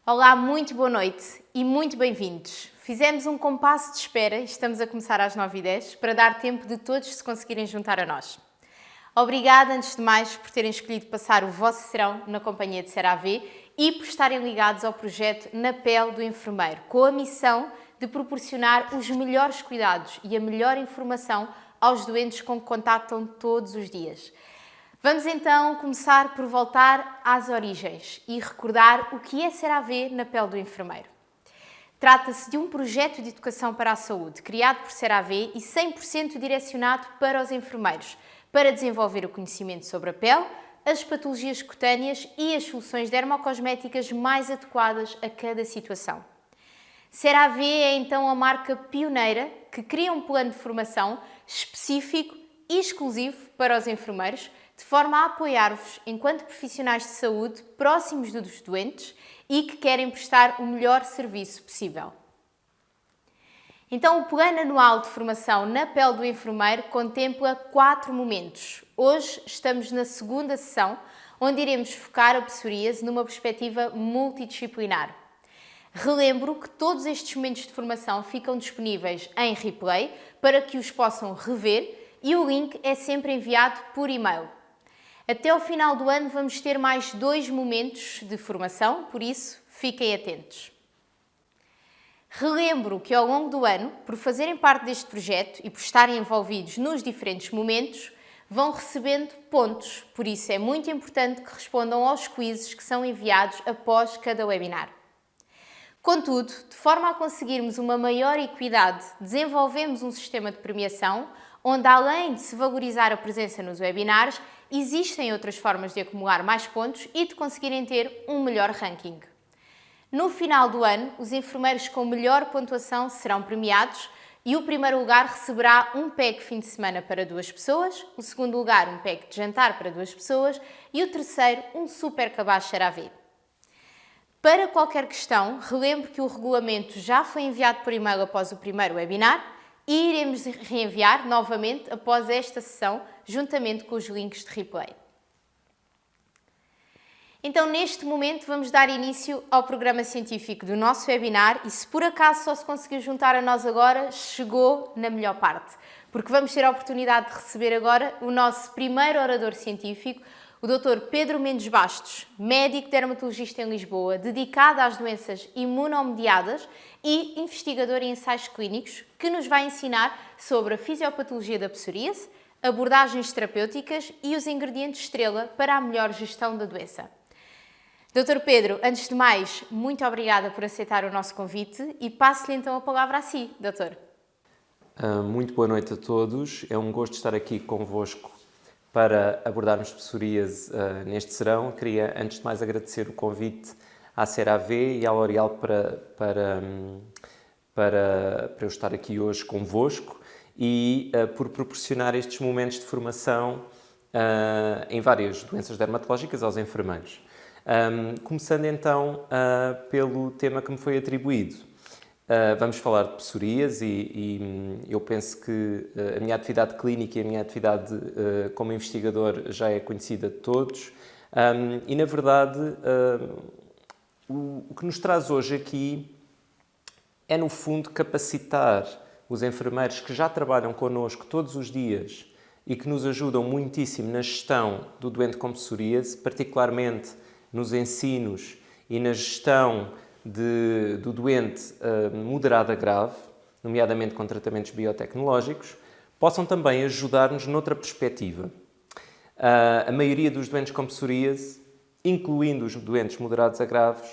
Olá, muito boa noite e muito bem-vindos. Fizemos um compasso de espera e estamos a começar às 9h10 para dar tempo de todos se conseguirem juntar a nós. Obrigada, antes de mais, por terem escolhido passar o vosso serão na companhia de CeraVe e por estarem ligados ao projeto Na Pele do Enfermeiro, com a missão de proporcionar os melhores cuidados e a melhor informação aos doentes com que contactam todos os dias. Vamos então começar por voltar às origens e recordar o que é CeraVe na pele do enfermeiro. Trata-se de um projeto de educação para a saúde, criado por CeraVe e 100% direcionado para os enfermeiros, para desenvolver o conhecimento sobre a pele, as patologias cutâneas e as soluções dermocosméticas mais adequadas a cada situação. CeraVe é então a marca pioneira que cria um plano de formação específico e exclusivo para os enfermeiros, de forma a apoiar-vos enquanto profissionais de saúde próximos dos doentes e que querem prestar o melhor serviço possível. Então, o plano anual de formação na pele do enfermeiro contempla 4 momentos. Hoje estamos na segunda sessão, onde iremos focar a psoríase numa perspectiva multidisciplinar. Relembro que todos estes momentos de formação ficam disponíveis em replay para que os possam rever e o link é sempre enviado por e-mail. Até ao final do ano vamos ter mais 2 momentos de formação, por isso fiquem atentos. Relembro que ao longo do ano, por fazerem parte deste projeto e por estarem envolvidos nos diferentes momentos, vão recebendo pontos, por isso é muito importante que respondam aos quizzes que são enviados após cada webinar. Contudo, de forma a conseguirmos uma maior equidade, desenvolvemos um sistema de premiação onde, além de se valorizar a presença nos webinars, existem outras formas de acumular mais pontos e de conseguirem ter um melhor ranking. No final do ano, os enfermeiros com melhor pontuação serão premiados e o primeiro lugar receberá um pack fim de semana para 2 pessoas, o segundo lugar um pack de jantar para 2 pessoas e o terceiro um super cabaz CeraVe. Para qualquer questão, relembro que o regulamento já foi enviado por e-mail após o primeiro webinar e iremos reenviar novamente após esta sessão, juntamente com os links de replay. Então, neste momento, vamos dar início ao programa científico do nosso webinar e, se por acaso só se conseguiu juntar a nós agora, chegou na melhor parte, porque vamos ter a oportunidade de receber agora o nosso primeiro orador científico, o Dr. Pedro Mendes Bastos, médico dermatologista em Lisboa, dedicado às doenças imunomediadas e investigador em ensaios clínicos, que nos vai ensinar sobre a fisiopatologia da psoríase, abordagens terapêuticas e os ingredientes estrela para a melhor gestão da doença. Dr. Pedro, antes de mais, muito obrigada por aceitar o nosso convite e passo-lhe então a palavra a si, doutor. Muito boa noite a todos. É um gosto estar aqui convosco para abordarmos psoríase neste serão. Queria, antes de mais, agradecer o convite à CeraVe e à L'Oréal para eu estar aqui hoje convosco e por proporcionar estes momentos de formação em várias doenças dermatológicas aos enfermeiros. Começando então pelo tema que me foi atribuído. Vamos falar de psoríase e eu penso que a minha atividade clínica e a minha atividade como investigador já é conhecida de todos e, na verdade, o que nos traz hoje aqui é, no fundo, capacitar os enfermeiros que já trabalham connosco todos os dias e que nos ajudam muitíssimo na gestão do doente com psoríase, particularmente nos ensinos e na gestão do doente moderado a grave, nomeadamente com tratamentos biotecnológicos, possam também ajudar-nos noutra perspectiva. A maioria dos doentes com psoríase, incluindo os doentes moderados a graves,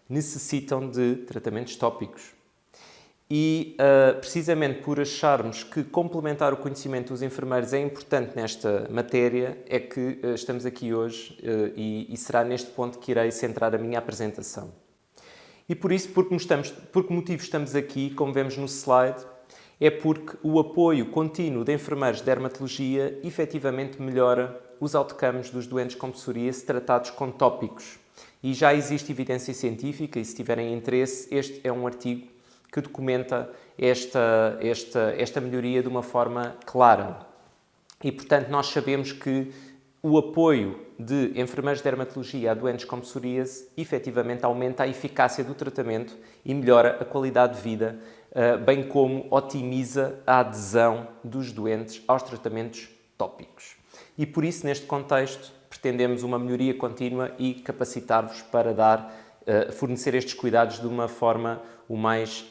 necessitam de tratamentos tópicos. E, precisamente por acharmos que complementar o conhecimento dos enfermeiros é importante nesta matéria, é que estamos aqui hoje e será neste ponto que irei centrar a minha apresentação. E por isso, por que motivo estamos aqui, como vemos no slide, é porque o apoio contínuo de enfermeiros de dermatologia efetivamente melhora os outcomes dos doentes com psoríase tratados com tópicos. E já existe evidência científica, e se tiverem interesse, este é um artigo que documenta esta melhoria de uma forma clara. E, portanto, nós sabemos que o apoio de enfermeiros de dermatologia a doentes com psoríase efetivamente aumenta a eficácia do tratamento e melhora a qualidade de vida, bem como otimiza a adesão dos doentes aos tratamentos tópicos. E por isso, neste contexto, pretendemos uma melhoria contínua e capacitar-vos para fornecer estes cuidados de uma forma o mais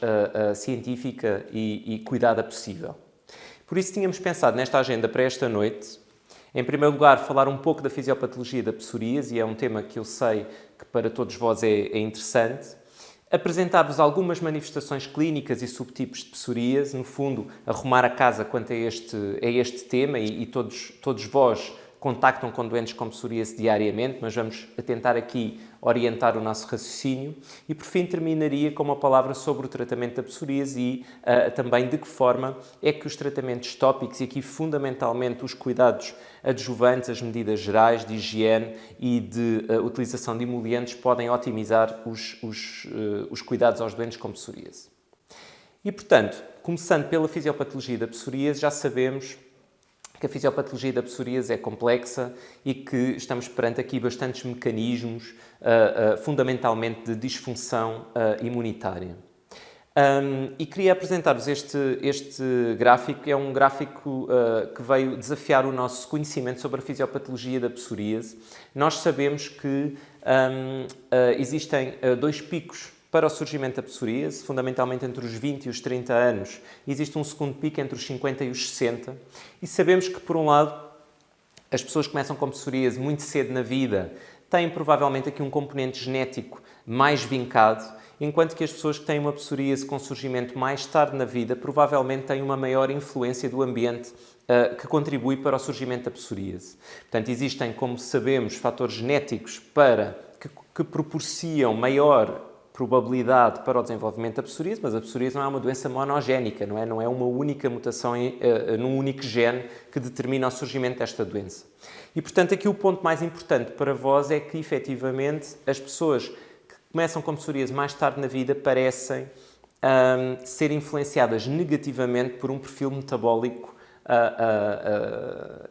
científica e cuidada possível. Por isso, tínhamos pensado nesta agenda para esta noite, em primeiro lugar, falar um pouco da fisiopatologia da psoríase, e é um tema que eu sei que para todos vós é interessante. Apresentar-vos algumas manifestações clínicas e subtipos de psoríase, no fundo, arrumar a casa quanto a este tema, e todos vós contactam com doentes com psoríase diariamente, mas vamos tentar aqui orientar o nosso raciocínio. E, por fim, terminaria com uma palavra sobre o tratamento da psoríase e também de que forma é que os tratamentos tópicos, e aqui fundamentalmente os cuidados adjuvantes, as medidas gerais de higiene e de utilização de emolientes, podem otimizar os cuidados aos doentes com psoríase. E, portanto, começando pela fisiopatologia da psoríase, já sabemos que a fisiopatologia da psoríase é complexa e que estamos perante aqui bastantes mecanismos, fundamentalmente de disfunção imunitária. E queria apresentar-vos este gráfico, que é um gráfico que veio desafiar o nosso conhecimento sobre a fisiopatologia da psoríase. Nós sabemos que existem dois picos para o surgimento da psoríase, fundamentalmente entre os 20 e os 30 anos. Existe um segundo pico entre os 50 e os 60. E sabemos que, por um lado, as pessoas que começam com psoríase muito cedo na vida têm provavelmente aqui um componente genético mais vincado, enquanto que as pessoas que têm uma psoríase com surgimento mais tarde na vida provavelmente têm uma maior influência do ambiente que contribui para o surgimento da psoríase. Portanto, existem, como sabemos, fatores genéticos que propiciam maior probabilidade para o desenvolvimento da psoríase, mas a psoríase não é uma doença monogénica, não é uma única mutação num único gene que determina o surgimento desta doença. E, portanto, aqui o ponto mais importante para vós é que, efetivamente, as pessoas que começam com psoríase mais tarde na vida parecem ser influenciadas negativamente por um perfil metabólico,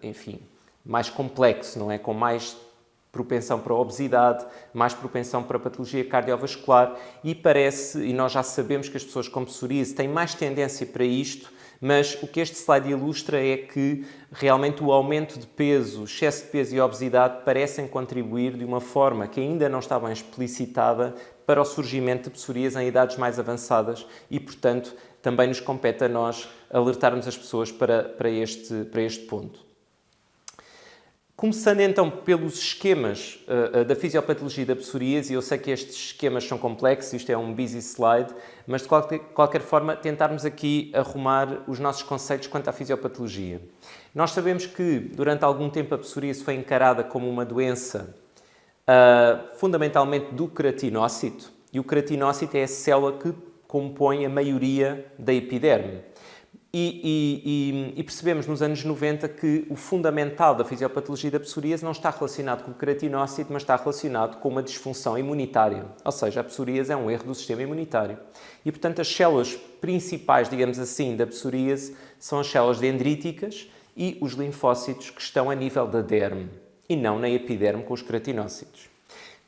enfim, mais complexo, não é? Com mais propensão para a obesidade, mais propensão para a patologia cardiovascular e nós já sabemos que as pessoas com psoríase têm mais tendência para isto, mas o que este slide ilustra é que realmente o aumento de peso, excesso de peso e obesidade parecem contribuir de uma forma que ainda não está bem explicitada para o surgimento de psoríase em idades mais avançadas e, portanto, também nos compete a nós alertarmos as pessoas para este ponto. Começando então pelos esquemas da fisiopatologia da psoríase, e eu sei que estes esquemas são complexos, isto é um busy slide, mas de qualquer forma tentarmos aqui arrumar os nossos conceitos quanto à fisiopatologia. Nós sabemos que durante algum tempo a psoríase foi encarada como uma doença fundamentalmente do queratinócito, e o queratinócito é a célula que compõe a maioria da epiderme. E percebemos nos anos 90 que o fundamental da fisiopatologia da psoríase não está relacionado com o queratinócito, mas está relacionado com uma disfunção imunitária. Ou seja, a psoríase é um erro do sistema imunitário. E, portanto, as células principais, digamos assim, da psoríase são as células dendríticas e os linfócitos que estão a nível da derme e não na epiderme com os queratinócitos.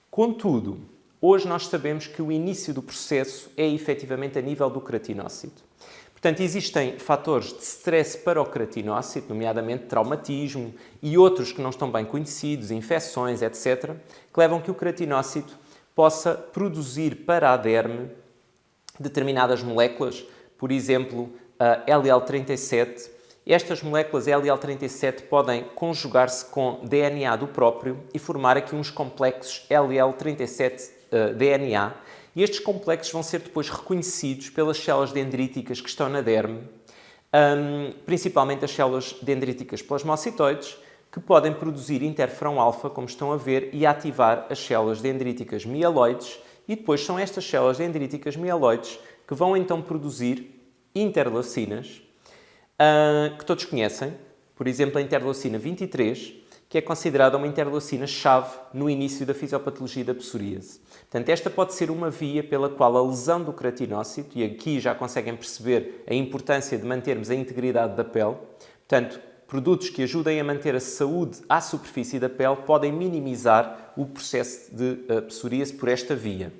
Contudo, hoje nós sabemos que o início do processo é efetivamente a nível do queratinócito. Portanto, existem fatores de stress para o queratinócito, nomeadamente traumatismo e outros que não estão bem conhecidos, infecções, etc., que levam que o queratinócito possa produzir para a derme determinadas moléculas, por exemplo, a LL37. Estas moléculas LL37 podem conjugar-se com DNA do próprio e formar aqui uns complexos LL37-DNA. E estes complexos vão ser depois reconhecidos pelas células dendríticas que estão na derme, principalmente as células dendríticas plasmocitoides, que podem produzir interferão-alfa, como estão a ver, e ativar as células dendríticas mieloides. E depois são estas células dendríticas mieloides que vão então produzir interleucinas, que todos conhecem, por exemplo, a interleucina 23, que é considerada uma interleucina-chave no início da fisiopatologia da psoríase. Portanto, esta pode ser uma via pela qual a lesão do queratinócito, e aqui já conseguem perceber a importância de mantermos a integridade da pele, portanto, produtos que ajudem a manter a saúde à superfície da pele podem minimizar o processo de psoríase por esta via.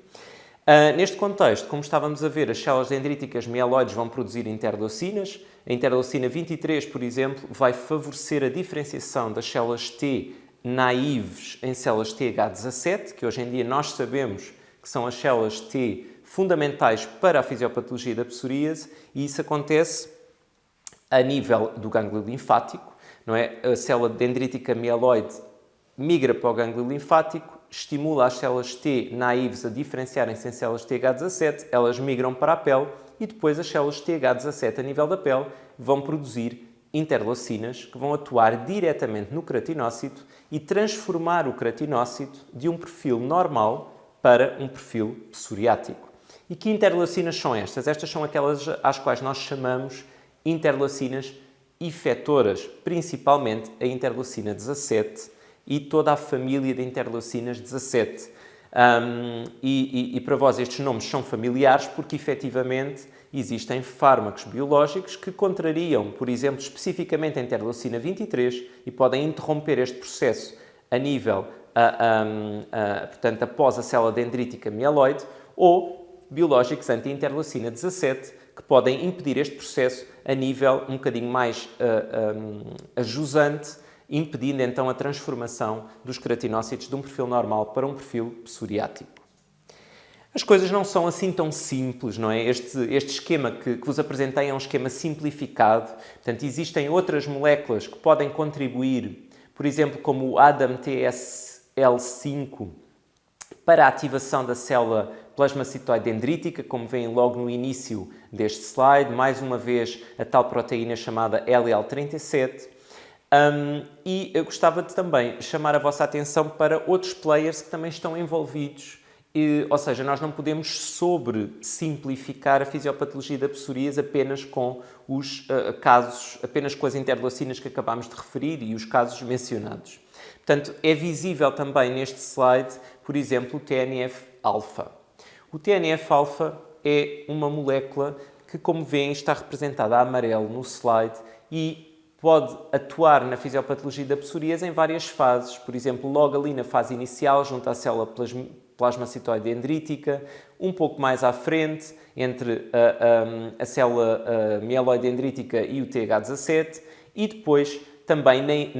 Neste contexto, como estávamos a ver, as células dendríticas mieloides vão produzir interleucinas. A interleucina 23, por exemplo, vai favorecer a diferenciação das células T naives em células TH17, que hoje em dia nós sabemos que são as células T fundamentais para a fisiopatologia da psoríase, e isso acontece a nível do gânglio linfático, não é? A célula dendrítica mieloide migra para o gânglio linfático, estimula as células T naives a diferenciarem-se em células TH17, elas migram para a pele e depois as células TH17 a nível da pele vão produzir interleucinas que vão atuar diretamente no queratinócito e transformar o queratinócito de um perfil normal para um perfil psoriático. E que interleucinas são estas? Estas são aquelas às quais nós chamamos interleucinas efetoras, principalmente a interleucina 17 e toda a família de interleucinas 17. E para vós estes nomes são familiares porque, efetivamente, existem fármacos biológicos que contrariam, por exemplo, especificamente a interleucina 23 e podem interromper este processo a nível, portanto, após a célula dendrítica mieloide, ou biológicos anti-interleucina 17 que podem impedir este processo a nível um bocadinho mais ajusante, impedindo então a transformação dos queratinócitos de um perfil normal para um perfil psoriático. As coisas não são assim tão simples, não é? Este esquema que vos apresentei é um esquema simplificado. Portanto, existem outras moléculas que podem contribuir, por exemplo, como o ADAM-TSL5, para a ativação da célula plasmacitoide dendrítica, como veem logo no início deste slide, mais uma vez a tal proteína chamada LL37. E eu gostava de também chamar a vossa atenção para outros players que também estão envolvidos. Ou seja, nós não podemos sobressimplificar a fisiopatologia da psoríase apenas com os casos, apenas com as interleucinas que acabámos de referir e os casos mencionados. Portanto, é visível também neste slide, por exemplo, o TNF-alfa. O TNF-alfa é uma molécula que, como veem, está representada a amarelo no slide e pode atuar na fisiopatologia da psoríase em várias fases. Por exemplo, logo ali na fase inicial, junto à célula plasmacitoide dendrítica, um pouco mais à frente, entre a célula mieloide dendrítica e o TH17, e depois também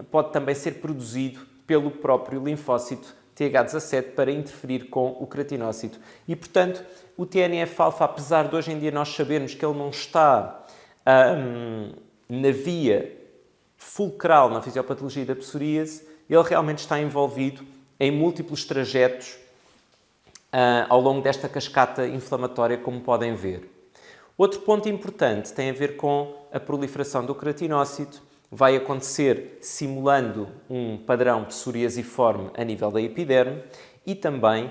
pode também ser produzido pelo próprio linfócito TH17 para interferir com o queratinócito. E, portanto, o TNF-alfa, apesar de hoje em dia nós sabermos que ele não está na via fulcral na fisiopatologia da psoríase, ele realmente está envolvido em múltiplos trajetos ao longo desta cascata inflamatória, como podem ver. Outro ponto importante tem a ver com a proliferação do queratinócito. Vai acontecer simulando um padrão psoriasiforme a nível da epiderme e também,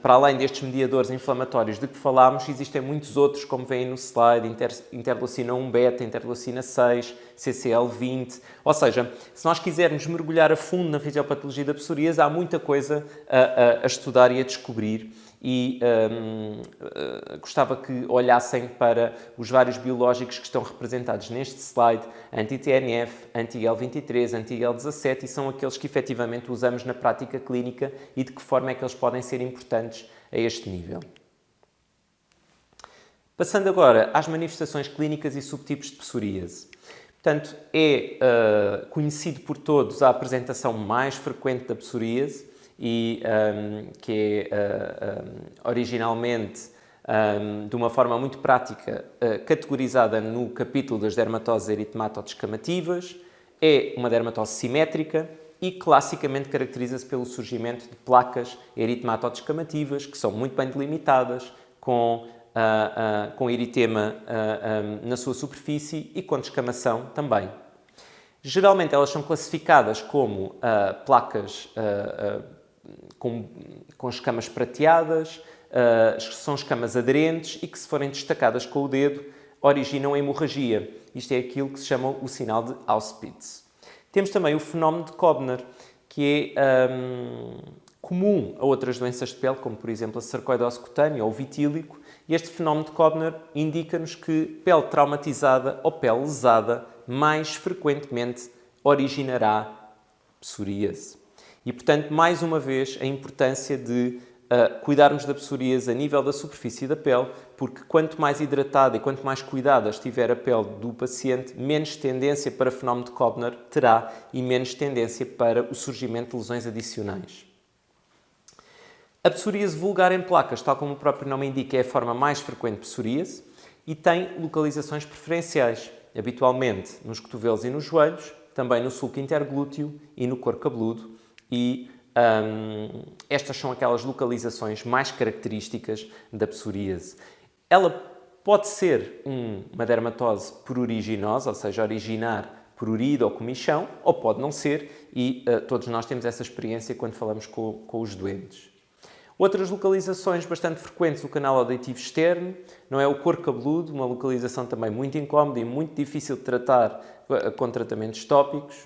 para além destes mediadores inflamatórios de que falámos, existem muitos outros, como veem no slide, interleucina 1-beta, interleucina 6, CCL20. Ou seja, se nós quisermos mergulhar a fundo na fisiopatologia da psoríase, há muita coisa a estudar e a descobrir. E gostava que olhassem para os vários biológicos que estão representados neste slide, anti-TNF, anti-IL-23, anti-IL-17, e são aqueles que efetivamente usamos na prática clínica e de que forma é que eles podem ser importantes a este nível. Passando agora às manifestações clínicas e subtipos de psoríase. Portanto, é conhecido por todos a apresentação mais frequente da psoríase, e que é originalmente, de uma forma muito prática, categorizada no capítulo das dermatoses eritematodes-descamativas. É uma dermatose simétrica e classicamente caracteriza-se pelo surgimento de placas eritematodes-descamativas que são muito bem delimitadas, com eritema na sua superfície e com descamação também. Geralmente elas são classificadas como placas com escamas prateadas, são escamas aderentes e que, se forem destacadas com o dedo, originam a hemorragia. Isto é aquilo que se chama o sinal de Auspitz. Temos também o fenómeno de Koebner, que é comum a outras doenças de pele, como por exemplo a sarcoidose cutânea ou o vitílico. E este fenómeno de Koebner indica-nos que pele traumatizada ou pele lesada mais frequentemente originará psoríase. E, portanto, mais uma vez, a importância de cuidarmos da psoríase a nível da superfície da pele, porque quanto mais hidratada e quanto mais cuidada estiver a pele do paciente, menos tendência para fenómeno de Koebner terá e menos tendência para o surgimento de lesões adicionais. A psoríase vulgar em placas, tal como o próprio nome indica, é a forma mais frequente de psoríase e tem localizações preferenciais, habitualmente nos cotovelos e nos joelhos, também no sulco interglúteo e no couro cabeludo, e estas são aquelas localizações mais características da psoríase. Ela pode ser uma dermatose pruriginosa, ou seja, originar prurido ou comichão, ou pode não ser, e todos nós temos essa experiência quando falamos com os doentes. Outras localizações bastante frequentes, o canal auditivo externo, não é o couro cabeludo, uma localização também muito incómoda e muito difícil de tratar com tratamentos tópicos.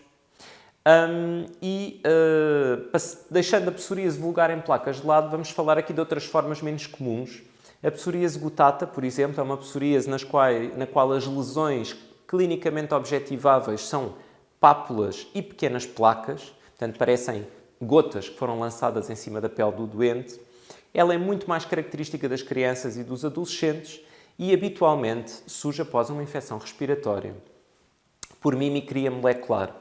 Deixando a psoríase vulgar em placas de lado, vamos falar aqui de outras formas menos comuns. A psoríase gutata, por exemplo, é uma psoríase na qual as lesões clinicamente objetiváveis são pápulas e pequenas placas, portanto parecem gotas que foram lançadas em cima da pele do doente. Ela é muito mais característica das crianças e dos adolescentes e habitualmente surge após uma infecção respiratória por mimicria molecular.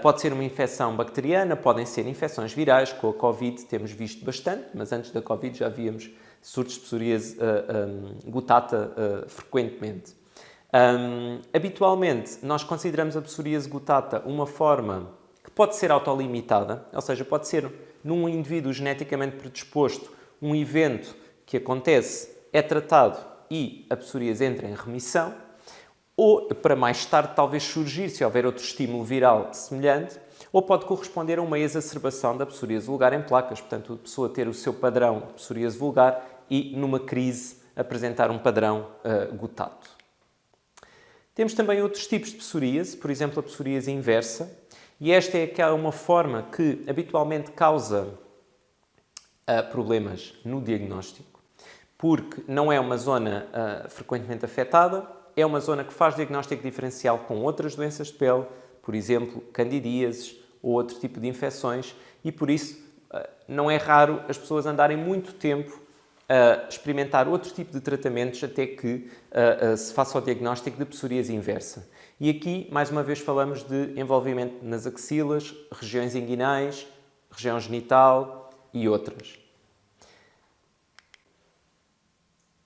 Pode ser uma infecção bacteriana, podem ser infecções virais, com a Covid temos visto bastante, mas antes da Covid já víamos surtos de psoríase gutata frequentemente. Habitualmente, nós consideramos a psoríase gutata uma forma que pode ser autolimitada, ou seja, pode ser num indivíduo geneticamente predisposto, um evento que acontece, é tratado e a psoríase entra em remissão, ou para mais tarde talvez surgir, se houver outro estímulo viral semelhante, ou pode corresponder a uma exacerbação da psoríase vulgar em placas, portanto, a pessoa ter o seu padrão de psoríase vulgar e, numa crise, apresentar um padrão gutato. Temos também outros tipos de psoríase, por exemplo, a psoríase inversa, e esta é uma forma que habitualmente causa problemas no diagnóstico, porque não é uma zona frequentemente afetada, é uma zona que faz diagnóstico diferencial com outras doenças de pele, por exemplo, candidíases ou outro tipo de infecções, e por isso não é raro as pessoas andarem muito tempo a experimentar outro tipo de tratamentos até que se faça o diagnóstico de psoríase inversa. E aqui, mais uma vez, falamos de envolvimento nas axilas, regiões inguinais, região genital e outras.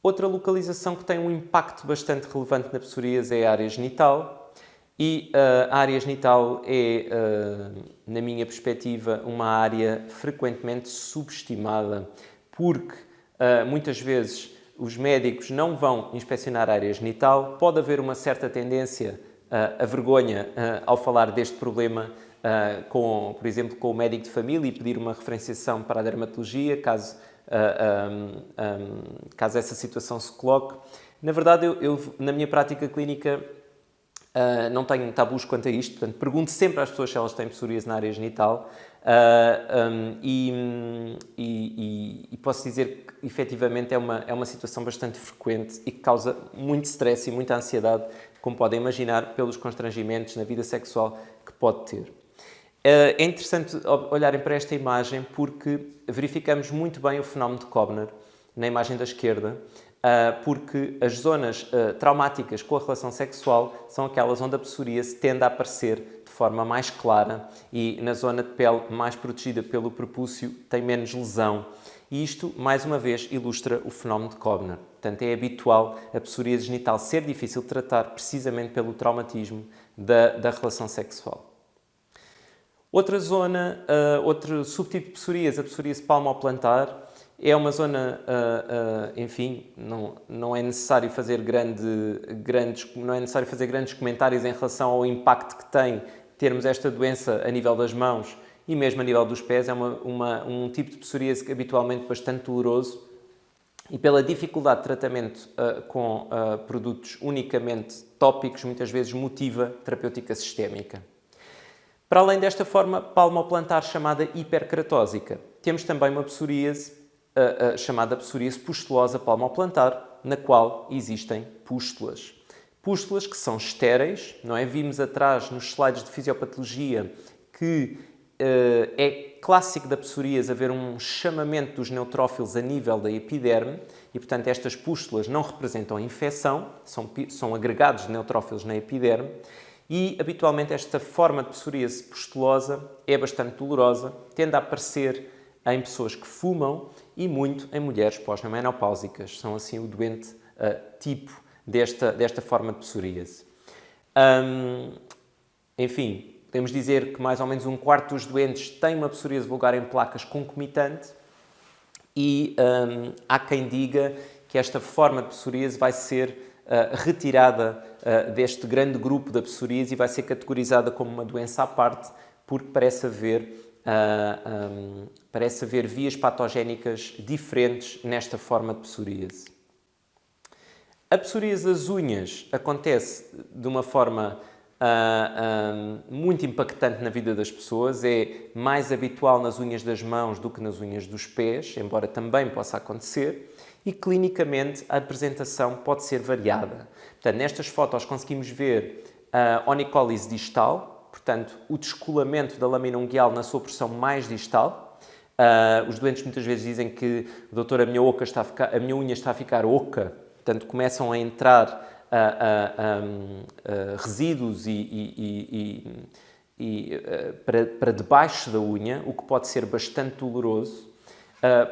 Outra localização que tem um impacto bastante relevante na psoríase é a área genital. E a área genital é, na minha perspectiva, uma área frequentemente subestimada, porque muitas vezes os médicos não vão inspecionar a área genital. Pode haver uma certa tendência à vergonha ao falar deste problema, por exemplo, com o médico de família e pedir uma referenciação para a dermatologia, caso essa situação se coloque. Na verdade, eu na minha prática clínica, não tenho tabus quanto a isto, portanto, pergunto sempre às pessoas se elas têm psoríase na área genital e posso dizer que, efetivamente, é uma situação bastante frequente e que causa muito stress e muita ansiedade, como podem imaginar, pelos constrangimentos na vida sexual que pode ter. É interessante olharem para esta imagem porque verificamos muito bem o fenómeno de Koebner na imagem da esquerda, porque as zonas traumáticas com a relação sexual são aquelas onde a psoríase tende a aparecer de forma mais clara e na zona de pele mais protegida pelo prepúcio tem menos lesão. E isto, mais uma vez, ilustra o fenómeno de Koebner. Portanto, é habitual a psoríase genital ser difícil de tratar precisamente pelo traumatismo da relação sexual. Outra zona, outro subtipo de psoríase, a psoríase palmoplantar, é uma zona, enfim, não é necessário fazer grandes comentários em relação ao impacto que tem termos esta doença a nível das mãos e mesmo a nível dos pés. É um tipo de psoríase habitualmente bastante doloroso e pela dificuldade de tratamento com produtos unicamente tópicos, muitas vezes motiva terapêutica sistémica. Para além desta forma palmoplantar chamada hiperceratósica, temos também uma psoríase chamada psoríase pustulosa palmoplantar, na qual existem pústulas. Pústulas que são estéreis, não é? Vimos atrás nos slides de fisiopatologia que é clássico da psoríase haver um chamamento dos neutrófilos a nível da epiderme e, portanto, estas pústulas não representam infecção, são agregados de neutrófilos na epiderme e, habitualmente, esta forma de psoríase pustulosa é bastante dolorosa, tende a aparecer em pessoas que fumam e muito em mulheres pós-menopáusicas. São, assim, o doente tipo desta forma de psoríase. Enfim, podemos dizer que mais ou menos um quarto dos doentes tem uma psoríase vulgar em placas concomitante e há quem diga que esta forma de psoríase vai ser retirada deste grande grupo da psoríase e vai ser categorizada como uma doença à parte porque parece haver vias patogénicas diferentes nesta forma de psoríase. A psoríase das unhas acontece de uma forma muito impactante na vida das pessoas. É mais habitual nas unhas das mãos do que nas unhas dos pés, embora também possa acontecer. E, clinicamente, a apresentação pode ser variada. Portanto, nestas fotos conseguimos ver a onicólise distal, portanto, o descolamento da lâmina ungueal na sua porção mais distal. Os doentes muitas vezes dizem que, doutor, a minha unha está a ficar oca. Portanto, começam a entrar resíduos para debaixo da unha, o que pode ser bastante doloroso.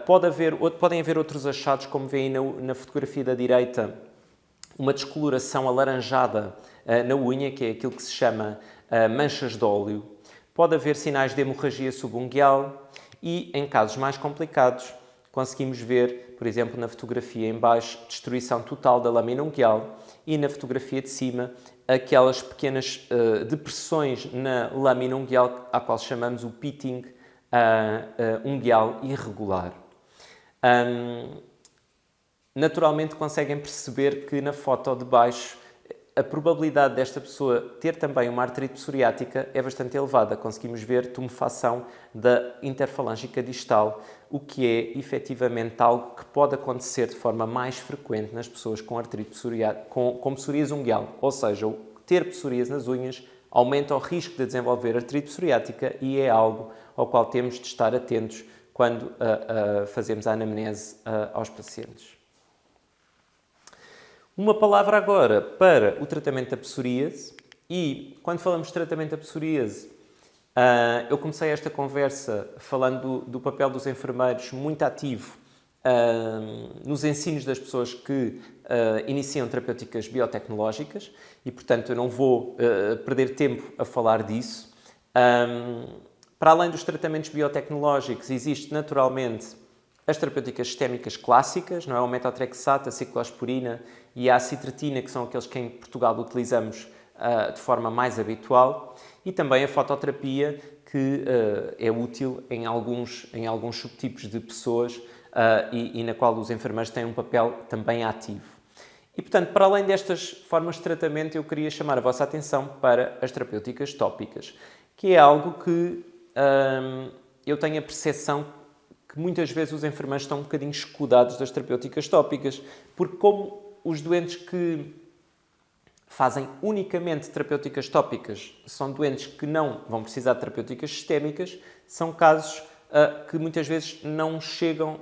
Podem haver outros achados, como veem na fotografia da direita, uma descoloração alaranjada na unha, que é aquilo que se chama manchas de óleo. Pode haver sinais de hemorragia subungueal e, em casos mais complicados, conseguimos ver, por exemplo, na fotografia em baixo, destruição total da lâmina ungueal e na fotografia de cima, aquelas pequenas depressões na lâmina ungueal, à qual chamamos o pitting ungueal irregular. Naturalmente conseguem perceber que na foto de baixo a probabilidade desta pessoa ter também uma artrite psoriática é bastante elevada. Conseguimos ver tumefação da interfalângica distal, o que é efetivamente algo que pode acontecer de forma mais frequente nas pessoas com artrite psoriática, com psoríase ungueal. Ou seja, ter psoríase nas unhas aumenta o risco de desenvolver artrite psoriática e é algo ao qual temos de estar atentos quando fazemos a anamnese aos pacientes. Uma palavra agora para o tratamento da psoríase e, quando falamos de tratamento da psoríase, eu comecei esta conversa falando do papel dos enfermeiros muito ativo nos ensinos das pessoas que iniciam terapêuticas biotecnológicas e, portanto, eu não vou perder tempo a falar disso. Para além dos tratamentos biotecnológicos, existe naturalmente as terapêuticas sistémicas clássicas, não é? O metotrexato, a ciclosporina e a acitretina, que são aqueles que em Portugal utilizamos de forma mais habitual, e também a fototerapia, que é útil em alguns subtipos de pessoas e na qual os enfermeiros têm um papel também ativo. E, portanto, para além destas formas de tratamento, eu queria chamar a vossa atenção para as terapêuticas tópicas, que é algo que eu tenho a percepção que muitas vezes os enfermeiros estão um bocadinho escudados das terapêuticas tópicas, porque como os doentes que fazem unicamente terapêuticas tópicas são doentes que não vão precisar de terapêuticas sistémicas, são casos que muitas vezes não chegam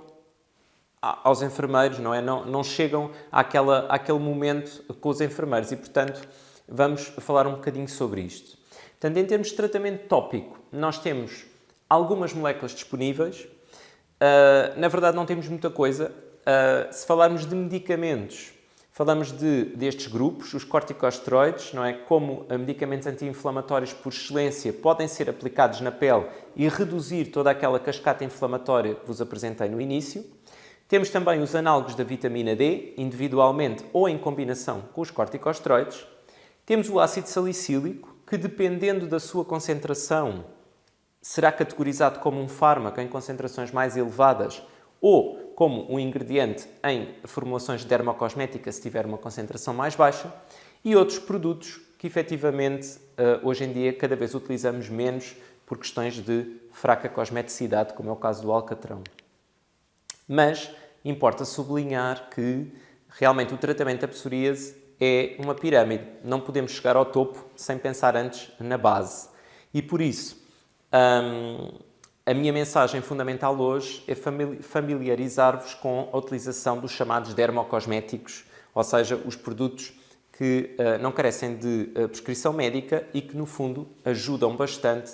aos enfermeiros, não é? Não chegam àquele momento com os enfermeiros e, portanto, vamos falar um bocadinho sobre isto. Portanto, em termos de tratamento tópico, nós temos algumas moléculas disponíveis. Na verdade, não temos muita coisa. Se falarmos de medicamentos, falamos destes grupos, os corticosteroides, não é? Como medicamentos anti-inflamatórios por excelência, podem ser aplicados na pele e reduzir toda aquela cascata inflamatória que vos apresentei no início. Temos também os análogos da vitamina D, individualmente ou em combinação com os corticosteroides. Temos o ácido salicílico, que dependendo da sua concentração, será categorizado como um fármaco em concentrações mais elevadas ou como um ingrediente em formulações de dermocosmética se tiver uma concentração mais baixa, e outros produtos que efetivamente hoje em dia cada vez utilizamos menos por questões de fraca cosmeticidade, como é o caso do alcatrão. Mas importa sublinhar que realmente o tratamento da psoríase é uma pirâmide. Não podemos chegar ao topo sem pensar antes na base. E por isso, a minha mensagem fundamental hoje é familiarizar-vos com a utilização dos chamados dermocosméticos, ou seja, os produtos que não carecem de prescrição médica e que, no fundo, ajudam bastante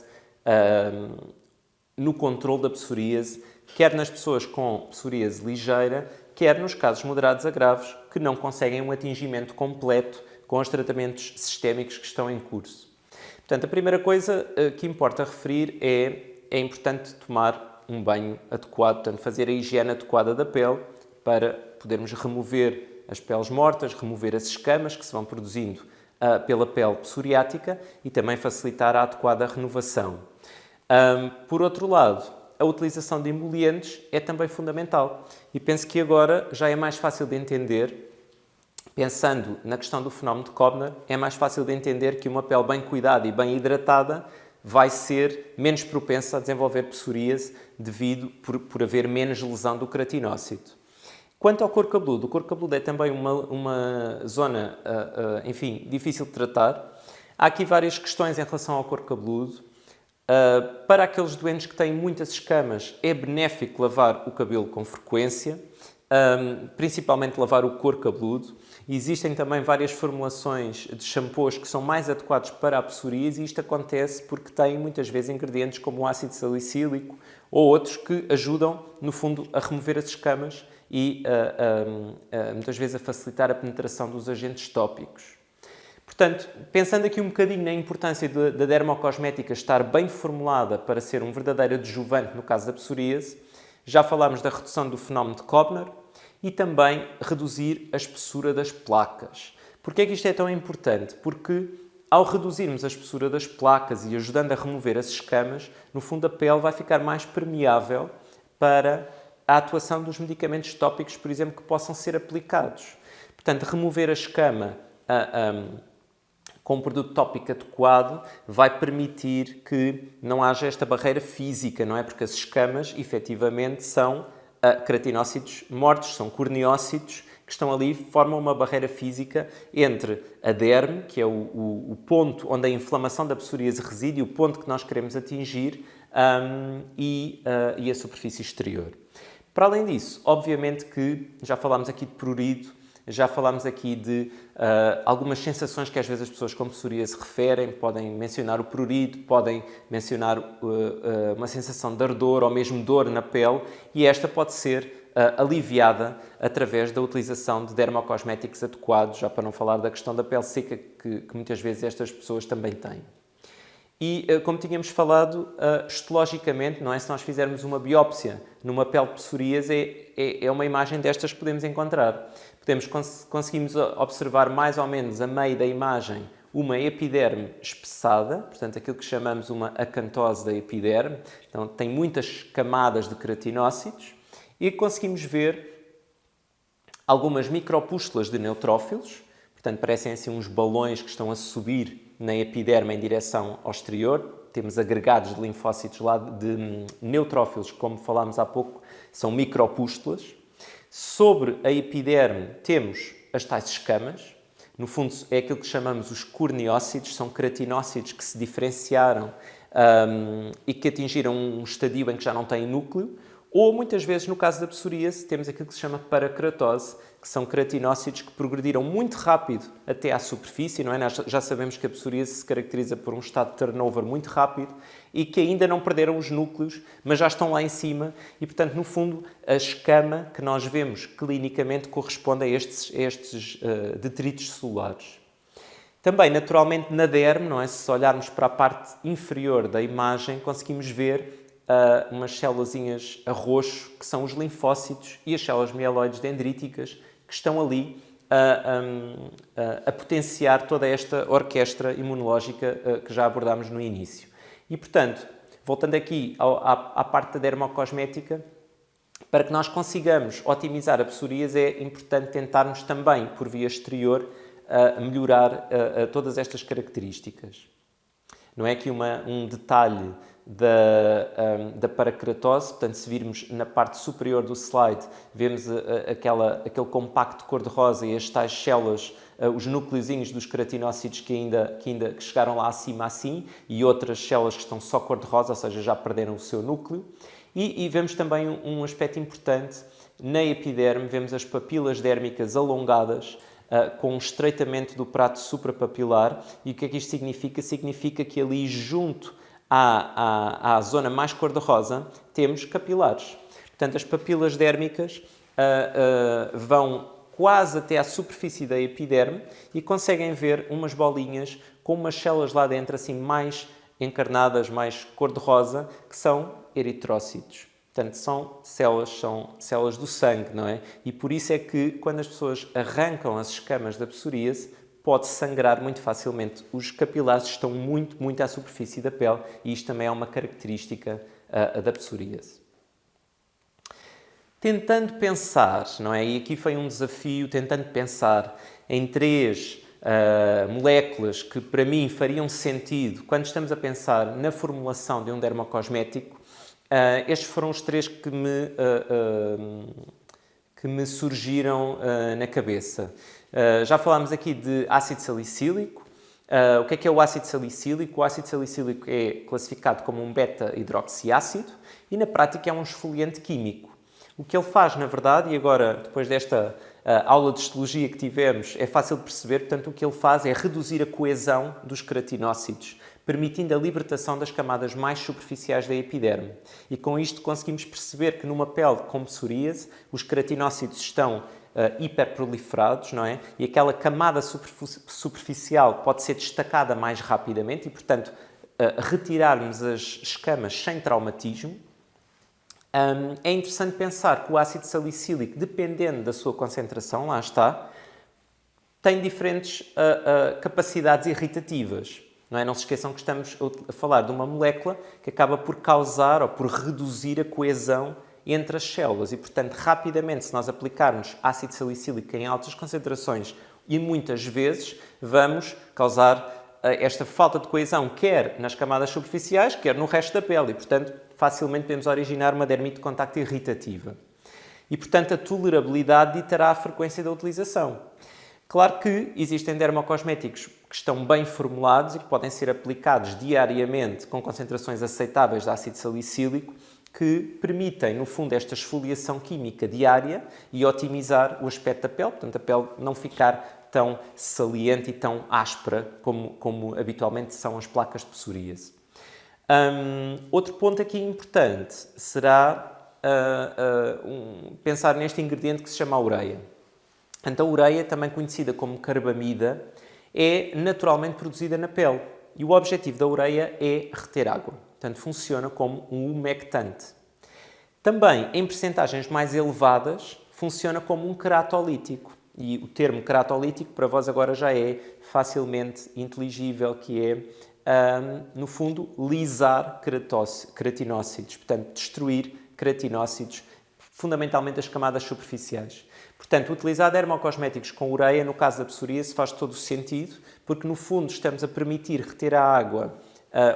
no controle da psoríase, quer nas pessoas com psoríase ligeira, quer nos casos moderados a graves, que não conseguem um atingimento completo com os tratamentos sistémicos que estão em curso. Portanto, a primeira coisa que importa referir é importante tomar um banho adequado, portanto, fazer a higiene adequada da pele para podermos remover as peles mortas, remover as escamas que se vão produzindo pela pele psoriática e também facilitar a adequada renovação. Por outro lado, a utilização de emolientes é também fundamental e penso que agora já é mais fácil de entender, pensando na questão do fenómeno de Koebner, é mais fácil de entender que uma pele bem cuidada e bem hidratada vai ser menos propensa a desenvolver psoríase devido por haver menos lesão do queratinócito. Quanto ao couro cabeludo, o couro cabeludo é também uma zona, enfim, difícil de tratar. Há aqui várias questões em relação ao couro cabeludo. Para aqueles doentes que têm muitas escamas, é benéfico lavar o cabelo com frequência, principalmente lavar o couro cabeludo. Existem também várias formulações de shampoos que são mais adequados para a psoríase e isto acontece porque têm muitas vezes ingredientes como o ácido salicílico ou outros que ajudam, no fundo, a remover as escamas e muitas vezes a facilitar a penetração dos agentes tópicos. Portanto, pensando aqui um bocadinho na importância da dermocosmética estar bem formulada para ser um verdadeiro adjuvante no caso da psoríase, já falámos da redução do fenómeno de Koebner e também reduzir a espessura das placas. Porquê é que isto é tão importante? Porque ao reduzirmos a espessura das placas e ajudando a remover as escamas, no fundo a pele vai ficar mais permeável para a atuação dos medicamentos tópicos, por exemplo, que possam ser aplicados. Portanto, remover a escama com um produto tópico adequado vai permitir que não haja esta barreira física, não é? Porque as escamas, efetivamente, são queratinócitos mortos, são corneócitos que estão ali, formam uma barreira física entre a derme, que é o ponto onde a inflamação da psoríase reside, e o ponto que nós queremos atingir, e a superfície exterior. Para além disso, obviamente que já falámos aqui de prurido, já falámos aqui de algumas sensações que às vezes as pessoas com psoríase referem, podem mencionar o prurido, podem mencionar uma sensação de ardor ou mesmo dor na pele e esta pode ser aliviada através da utilização de dermocosméticos adequados, já para não falar da questão da pele seca que muitas vezes estas pessoas também têm. E, como tínhamos falado, histologicamente, não é? Se nós fizermos uma biópsia numa pele de psoríase, é uma imagem destas que podemos encontrar. Conseguimos observar mais ou menos a meio da imagem uma epiderme espessada, portanto, aquilo que chamamos uma acantose da epiderme. Então, tem muitas camadas de queratinócitos e conseguimos ver algumas micropústulas de neutrófilos, portanto, parecem assim uns balões que estão a subir na epiderme em direção ao exterior. Temos agregados de linfócitos lá de neutrófilos, como falámos há pouco, são micropústulas. Sobre a epiderme temos as tais escamas. No fundo, é aquilo que chamamos os corneócitos, são queratinócitos que se diferenciaram e que atingiram um estadio em que já não têm núcleo. Ou, muitas vezes, no caso da psoríase, temos aquilo que se chama paraqueratose, que são queratinócitos que progrediram muito rápido até à superfície, não é? Nós já sabemos que a psoríase se caracteriza por um estado de turnover muito rápido e que ainda não perderam os núcleos, mas já estão lá em cima e, portanto, no fundo, a escama que nós vemos clinicamente corresponde a estes detritos celulares. Também, naturalmente, na derme, não é? Se olharmos para a parte inferior da imagem, conseguimos ver umas célulazinhas a roxo, que são os linfócitos e as células mieloides dendríticas, que estão ali a potenciar toda esta orquestra imunológica que já abordámos no início. E, portanto, voltando aqui à parte da dermocosmética, para que nós consigamos otimizar a psoríase é importante tentarmos também, por via exterior, melhorar todas estas características. Não é aqui um detalhe da paraqueratose. Portanto, se virmos na parte superior do slide, vemos aquele compacto cor-de-rosa e as tais células, os núcleozinhos dos queratinócitos que chegaram lá acima assim, e outras células que estão só cor-de-rosa, ou seja, já perderam o seu núcleo. E vemos também um aspecto importante. Na epiderme, vemos as papilas dérmicas alongadas, com um estreitamento do prato suprapapilar. E o que é que isto significa? Significa que ali junto à zona mais cor-de-rosa temos capilares. Portanto, as papilas dérmicas vão quase até à superfície da epiderme e conseguem ver umas bolinhas com umas células lá dentro assim mais encarnadas, mais cor-de-rosa, que são eritrócitos. Portanto, são células do sangue, não é? E por isso é que, quando as pessoas arrancam as escamas da psoríase, pode sangrar muito facilmente. Os capilares estão muito, muito à superfície da pele e isto também é uma característica da psoríase. Tentando pensar, não é? E aqui foi um desafio, tentando pensar em 3 moléculas que para mim fariam sentido quando estamos a pensar na formulação de um dermocosmético. Estes foram os 3 que me surgiram na cabeça. Já falámos aqui de ácido salicílico. O que é o ácido salicílico? O ácido salicílico é classificado como um beta-hidroxiácido e na prática é um esfoliante químico. O que ele faz, na verdade, e agora depois desta aula de histologia que tivemos, é fácil de perceber, portanto, o que ele faz é reduzir a coesão dos queratinócitos, permitindo a libertação das camadas mais superficiais da epiderme. E com isto conseguimos perceber que numa pele com psoríase, os queratinócitos estão hiperproliferados, não é? E aquela camada superficial pode ser destacada mais rapidamente e, portanto, retirarmos as escamas sem traumatismo. É interessante pensar que o ácido salicílico, dependendo da sua concentração, lá está, tem diferentes capacidades irritativas. Não é? Não se esqueçam que estamos a falar de uma molécula que acaba por causar ou por reduzir a coesão entre as células e, portanto, rapidamente, se nós aplicarmos ácido salicílico em altas concentrações e muitas vezes, vamos causar esta falta de coesão quer nas camadas superficiais, quer no resto da pele e, portanto, facilmente podemos originar uma dermite de contacto irritativa. E, portanto, a tolerabilidade ditará a frequência da utilização. Claro que existem dermocosméticos que estão bem formulados e que podem ser aplicados diariamente com concentrações aceitáveis de ácido salicílico que permitem, no fundo, esta esfoliação química diária e otimizar o aspecto da pele, portanto, a pele não ficar tão saliente e tão áspera como habitualmente são as placas de psoríase. Outro ponto aqui importante será pensar neste ingrediente que se chama ureia. Então, a ureia, também conhecida como carbamida, é naturalmente produzida na pele e o objetivo da ureia é reter água. Portanto, funciona como um umectante. Também, em percentagens mais elevadas, funciona como um queratolítico. E o termo queratolítico para vós agora já é facilmente inteligível, que é, no fundo, lisar queratinócitos. Portanto, destruir queratinócitos, fundamentalmente as camadas superficiais. Portanto, utilizar dermocosméticos com ureia, no caso da psoríase, faz todo o sentido, porque no fundo estamos a permitir reter a água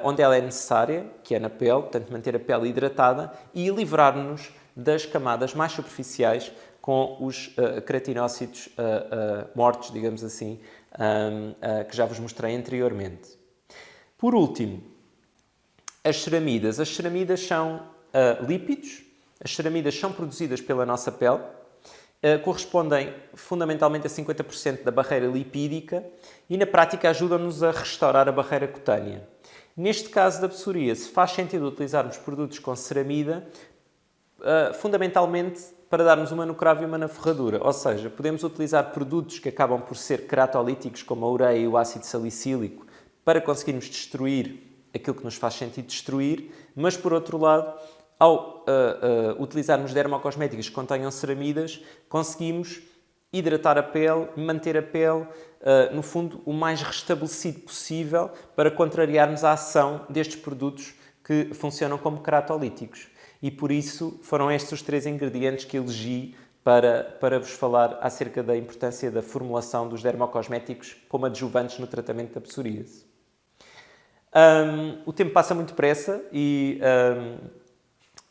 onde ela é necessária, que é na pele, portanto manter a pele hidratada e livrar-nos das camadas mais superficiais com os queratinócitos mortos, digamos assim, que já vos mostrei anteriormente. Por último, as ceramidas. As ceramidas são lípidos, as ceramidas são produzidas pela nossa pele, correspondem fundamentalmente a 50% da barreira lipídica e na prática ajudam-nos a restaurar a barreira cutânea. Neste caso da psoríase, faz sentido utilizarmos produtos com ceramida, fundamentalmente para darmos uma no cravo e uma na ferradura. Ou seja, podemos utilizar produtos que acabam por ser queratolíticos, como a ureia e o ácido salicílico, para conseguirmos destruir aquilo que nos faz sentido destruir, mas por outro lado, ao utilizarmos dermocosméticos que contenham ceramidas, conseguimos hidratar a pele, manter a pele, no fundo, o mais restabelecido possível para contrariarmos a ação destes produtos que funcionam como queratolíticos. E por isso foram estes os 3 ingredientes que elegi para vos falar acerca da importância da formulação dos dermocosméticos como adjuvantes no tratamento da psoríase. O tempo passa muito depressa e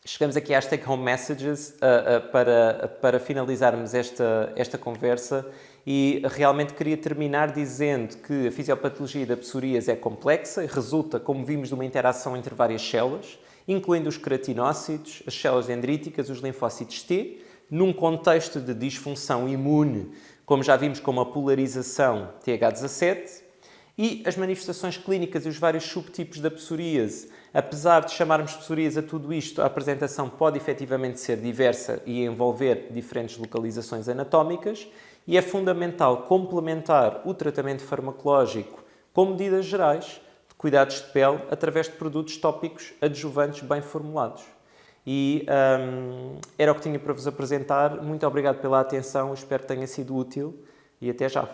chegamos aqui às take-home messages para finalizarmos esta conversa e realmente queria terminar dizendo que a fisiopatologia da psoríase é complexa e resulta, como vimos, de uma interação entre várias células, incluindo os queratinócitos, as células dendríticas, os linfócitos T, num contexto de disfunção imune, como já vimos com uma polarização TH17, e as manifestações clínicas e os vários subtipos da psoríase. Apesar de chamarmos psoríase a tudo isto, a apresentação pode efetivamente ser diversa e envolver diferentes localizações anatómicas e é fundamental complementar o tratamento farmacológico com medidas gerais de cuidados de pele através de produtos tópicos adjuvantes bem formulados. E era o que tinha para vos apresentar. Muito obrigado pela atenção, espero que tenha sido útil e até já.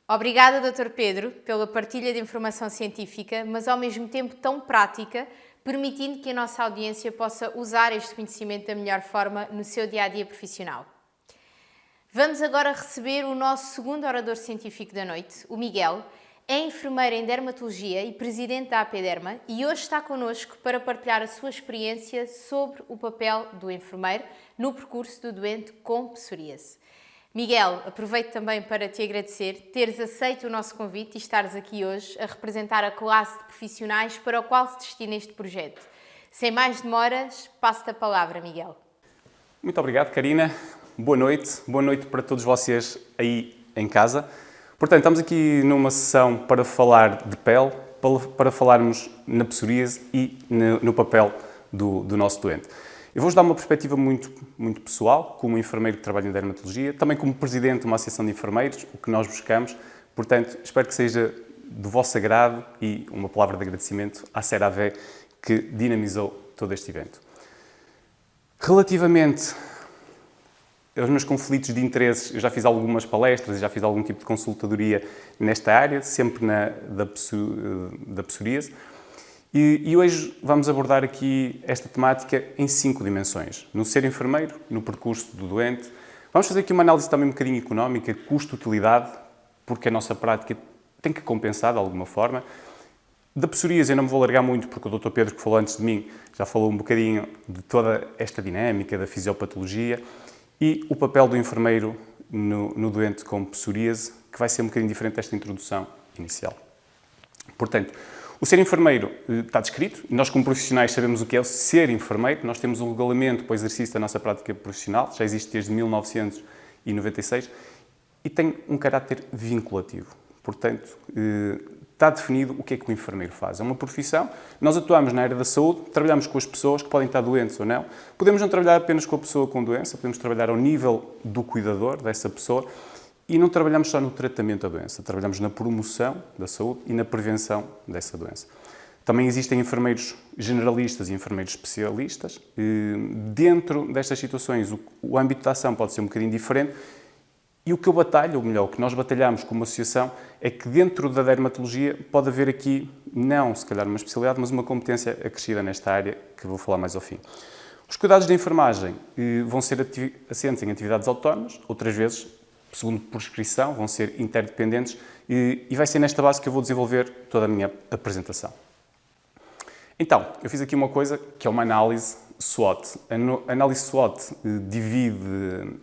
Obrigada, Dr. Pedro, pela partilha de informação científica, mas ao mesmo tempo tão prática, permitindo que a nossa audiência possa usar este conhecimento da melhor forma no seu dia-a-dia profissional. Vamos agora receber o nosso segundo orador científico da noite, o Miguel. É enfermeiro em dermatologia e presidente da APDerma e hoje está connosco para partilhar a sua experiência sobre o papel do enfermeiro no percurso do doente com psoríase. Miguel, aproveito também para te agradecer teres aceito o nosso convite e estares aqui hoje a representar a classe de profissionais para o qual se destina este projeto. Sem mais demoras, passo-te a palavra, Miguel. Muito obrigado, Karina. Boa noite para todos vocês aí em casa. Portanto, estamos aqui numa sessão para falar de pele, para falarmos na psoríase e no papel do nosso doente. Eu vou-vos dar uma perspectiva muito pessoal, como enfermeiro que trabalha em dermatologia, também como presidente de uma associação de enfermeiros, o que nós buscamos. Portanto, espero que seja do vosso agrado e uma palavra de agradecimento à CeraVe que dinamizou todo este evento. Relativamente aos meus conflitos de interesses, eu já fiz algumas palestras e já fiz algum tipo de consultadoria nesta área, sempre da psoríase. E hoje vamos abordar aqui esta temática em 5 dimensões. No ser enfermeiro, no percurso do doente. Vamos fazer aqui uma análise também um bocadinho económica, custo-utilidade, porque a nossa prática tem que compensar de alguma forma. Da psoríase eu não me vou alargar muito, porque o Dr. Pedro, que falou antes de mim, já falou um bocadinho de toda esta dinâmica da fisiopatologia e o papel do enfermeiro no doente com psoríase, que vai ser um bocadinho diferente desta introdução inicial. Portanto, o ser enfermeiro está descrito, nós como profissionais sabemos o que é o ser enfermeiro, nós temos um regulamento para o exercício da nossa prática profissional, já existe desde 1996 e tem um caráter vinculativo. Portanto, está definido o que é que o enfermeiro faz. É uma profissão, nós atuamos na área da saúde, trabalhamos com as pessoas que podem estar doentes ou não. Podemos não trabalhar apenas com a pessoa com doença, podemos trabalhar ao nível do cuidador dessa pessoa e não trabalhamos só no tratamento da doença, trabalhamos na promoção da saúde e na prevenção dessa doença. Também existem enfermeiros generalistas e enfermeiros especialistas. Dentro destas situações, o âmbito de ação pode ser um bocadinho diferente. E o que eu batalho, ou melhor, o que nós batalhamos como associação, é que dentro da dermatologia pode haver aqui, não se calhar uma especialidade, mas uma competência acrescida nesta área, que vou falar mais ao fim. Os cuidados de enfermagem vão ser assentes em atividades autónomas, outras vezes, segundo prescrição, vão ser interdependentes e vai ser nesta base que eu vou desenvolver toda a minha apresentação. Então, eu fiz aqui uma coisa que é uma análise SWOT. A análise SWOT divide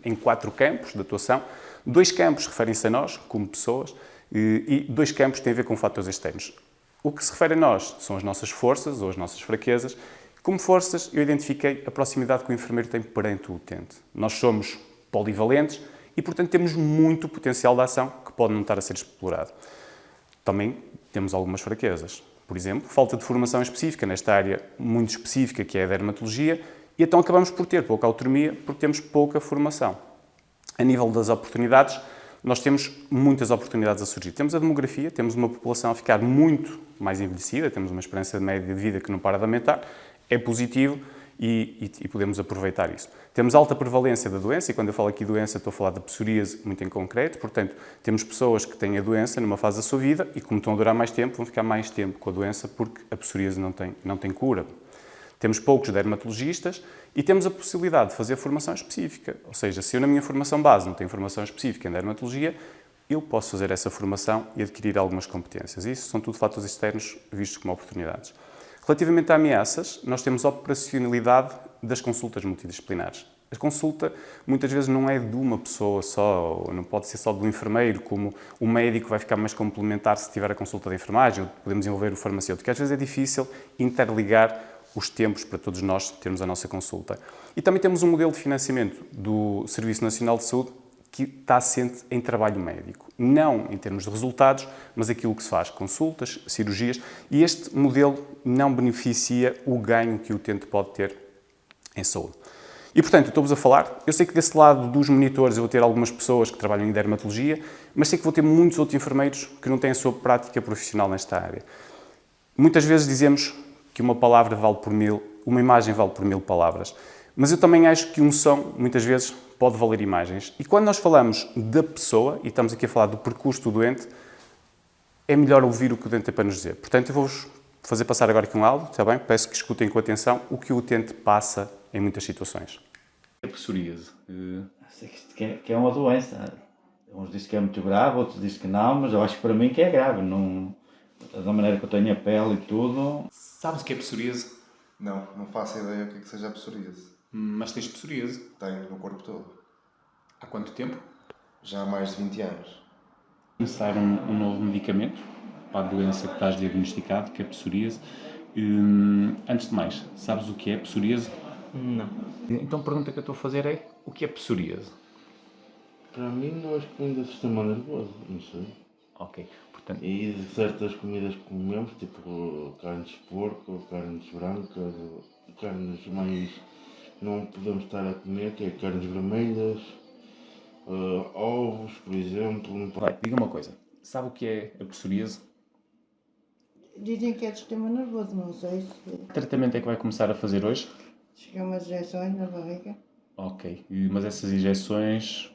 em 4 campos de atuação. 2 campos referem-se a nós, como pessoas, e 2 campos têm a ver com fatores externos. O que se refere a nós são as nossas forças ou as nossas fraquezas. Como forças, eu identifiquei a proximidade que o enfermeiro tem perante o utente. Nós somos polivalentes e, portanto, temos muito potencial de ação que pode não estar a ser explorado. Também temos algumas fraquezas. Por exemplo, falta de formação específica nesta área muito específica que é a dermatologia e então acabamos por ter pouca autonomia porque temos pouca formação. A nível das oportunidades, nós temos muitas oportunidades a surgir. Temos a demografia, temos uma população a ficar muito mais envelhecida, temos uma esperança média de vida que não para de aumentar, é positivo e podemos aproveitar isso. Temos alta prevalência da doença, e quando eu falo aqui doença estou a falar da psoríase muito em concreto, portanto temos pessoas que têm a doença numa fase da sua vida e como estão a durar mais tempo, vão ficar mais tempo com a doença porque a psoríase não tem cura. Temos poucos dermatologistas e temos a possibilidade de fazer formação específica, ou seja, se eu na minha formação base não tenho formação específica em dermatologia, eu posso fazer essa formação e adquirir algumas competências. Isso são tudo fatores externos vistos como oportunidades. Relativamente a ameaças, nós temos a operacionalidade das consultas multidisciplinares. A consulta muitas vezes não é de uma pessoa só, não pode ser só do enfermeiro, como o médico vai ficar mais complementar se tiver a consulta de enfermagem, ou podemos envolver o farmacêutico. Às vezes é difícil interligar os tempos para todos nós termos a nossa consulta. E também temos um modelo de financiamento do Serviço Nacional de Saúde que está assente em trabalho médico. Não em termos de resultados, mas aquilo que se faz, consultas, cirurgias, e este modelo não beneficia o ganho que o utente pode ter em saúde. E, portanto, estou-vos a falar, eu sei que desse lado dos monitores eu vou ter algumas pessoas que trabalham em dermatologia, mas sei que vou ter muitos outros enfermeiros que não têm a sua prática profissional nesta área. Muitas vezes dizemos que uma palavra vale por 1000, uma imagem vale por 1000 palavras, mas eu também acho que um som, muitas vezes, pode valer imagens. E quando nós falamos da pessoa, e estamos aqui a falar do percurso do doente, é melhor ouvir o que o doente tem para nos dizer. Portanto, eu vou-vos fazer passar agora aqui um áudio, está bem? Peço que escutem com atenção o que o utente passa em muitas situações. A psoríase. Sei que é uma doença. Uns dizem que é muito grave, outros dizem que não, mas eu acho que para mim que é grave. Não, da maneira que eu tenho a pele e tudo. Sabes o que é psoríase? Não faço ideia o que é que seja a psoríase. Mas tens psoríase. Tenho no corpo todo. Há quanto tempo? Já há mais de 20 anos. Começar um novo medicamento para a doença que estás diagnosticado, que é psoríase. Antes de mais, sabes o que é psoríase? Não. Então a pergunta que eu estou a fazer é, o que é psoríase? Para mim, eu acho que vem do sistema nervoso, não sei. Ok, portanto, E de certas comidas que comemos, tipo carnes de porco, carnes brancas, carnes mais que não podemos estar a comer, que é carnes vermelhas, ovos, por exemplo. Não pode... vai, diga uma coisa, sabe o que é a psoríase? Dizem que é do sistema nervoso, não sei se Que tratamento é que vai começar a fazer hoje? chegam umas injeções na barriga. Ok, mas essas injeções,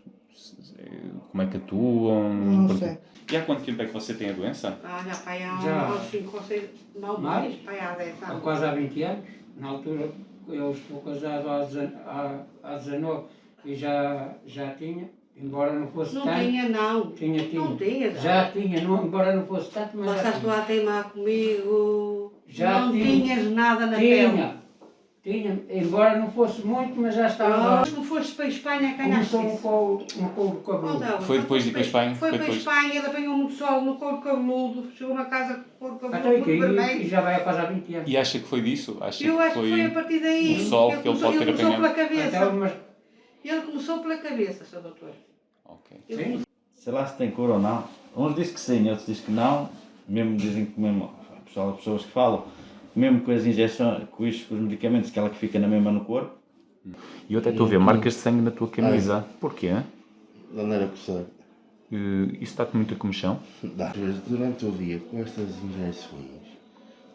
como é que atuam? Não Porque- sei. E há quanto tempo é que você tem a doença? Já pai há Já. uns 5 ou 6, 9 Mais? meses, pai há 10 Há anos. quase há 20 anos. Na altura, eu estou casado há 19 e já tinha, embora não fosse Não tanto. tinha, não. Tinha. Não tinha, Já tinha, não, embora não fosse tanto, mas já Passaste tinha. lá a teimar comigo. Já não tinha. tinhas nada na pele. Tinha, embora não fosse muito, mas já estava lá. Não foste para a Espanha, ganhaste Começou isso. no couro cabeludo. Foi depois de ir para a Espanha? Foi Foi para a depois. Espanha, ele apanhou muito sol no couro cabeludo, chegou a uma casa com o couro Até cabeludo que muito e vermelho. já vai quase há 20 anos. E acha que foi disso? Acha Eu que acho que foi a partir daí. o sol que ele começou, pode ter começou pela apanhado? cabeça. Até umas... Ele começou pela cabeça, Sr. Doutor. Ok. Sim. Sei lá se tem cura ou não. Uns dizem que sim, outros dizem que não. Mesmo dizem que mesmo, pessoal, pessoas que falam, mesmo com as injeções, com os medicamentos, aquela que fica na mesma no corpo. E eu até estou a ver marcas de sangue na tua camisa. Porquê? De onde era coçar? Isso está-te muito a comichão? Às vezes, durante o dia, com estas injeções,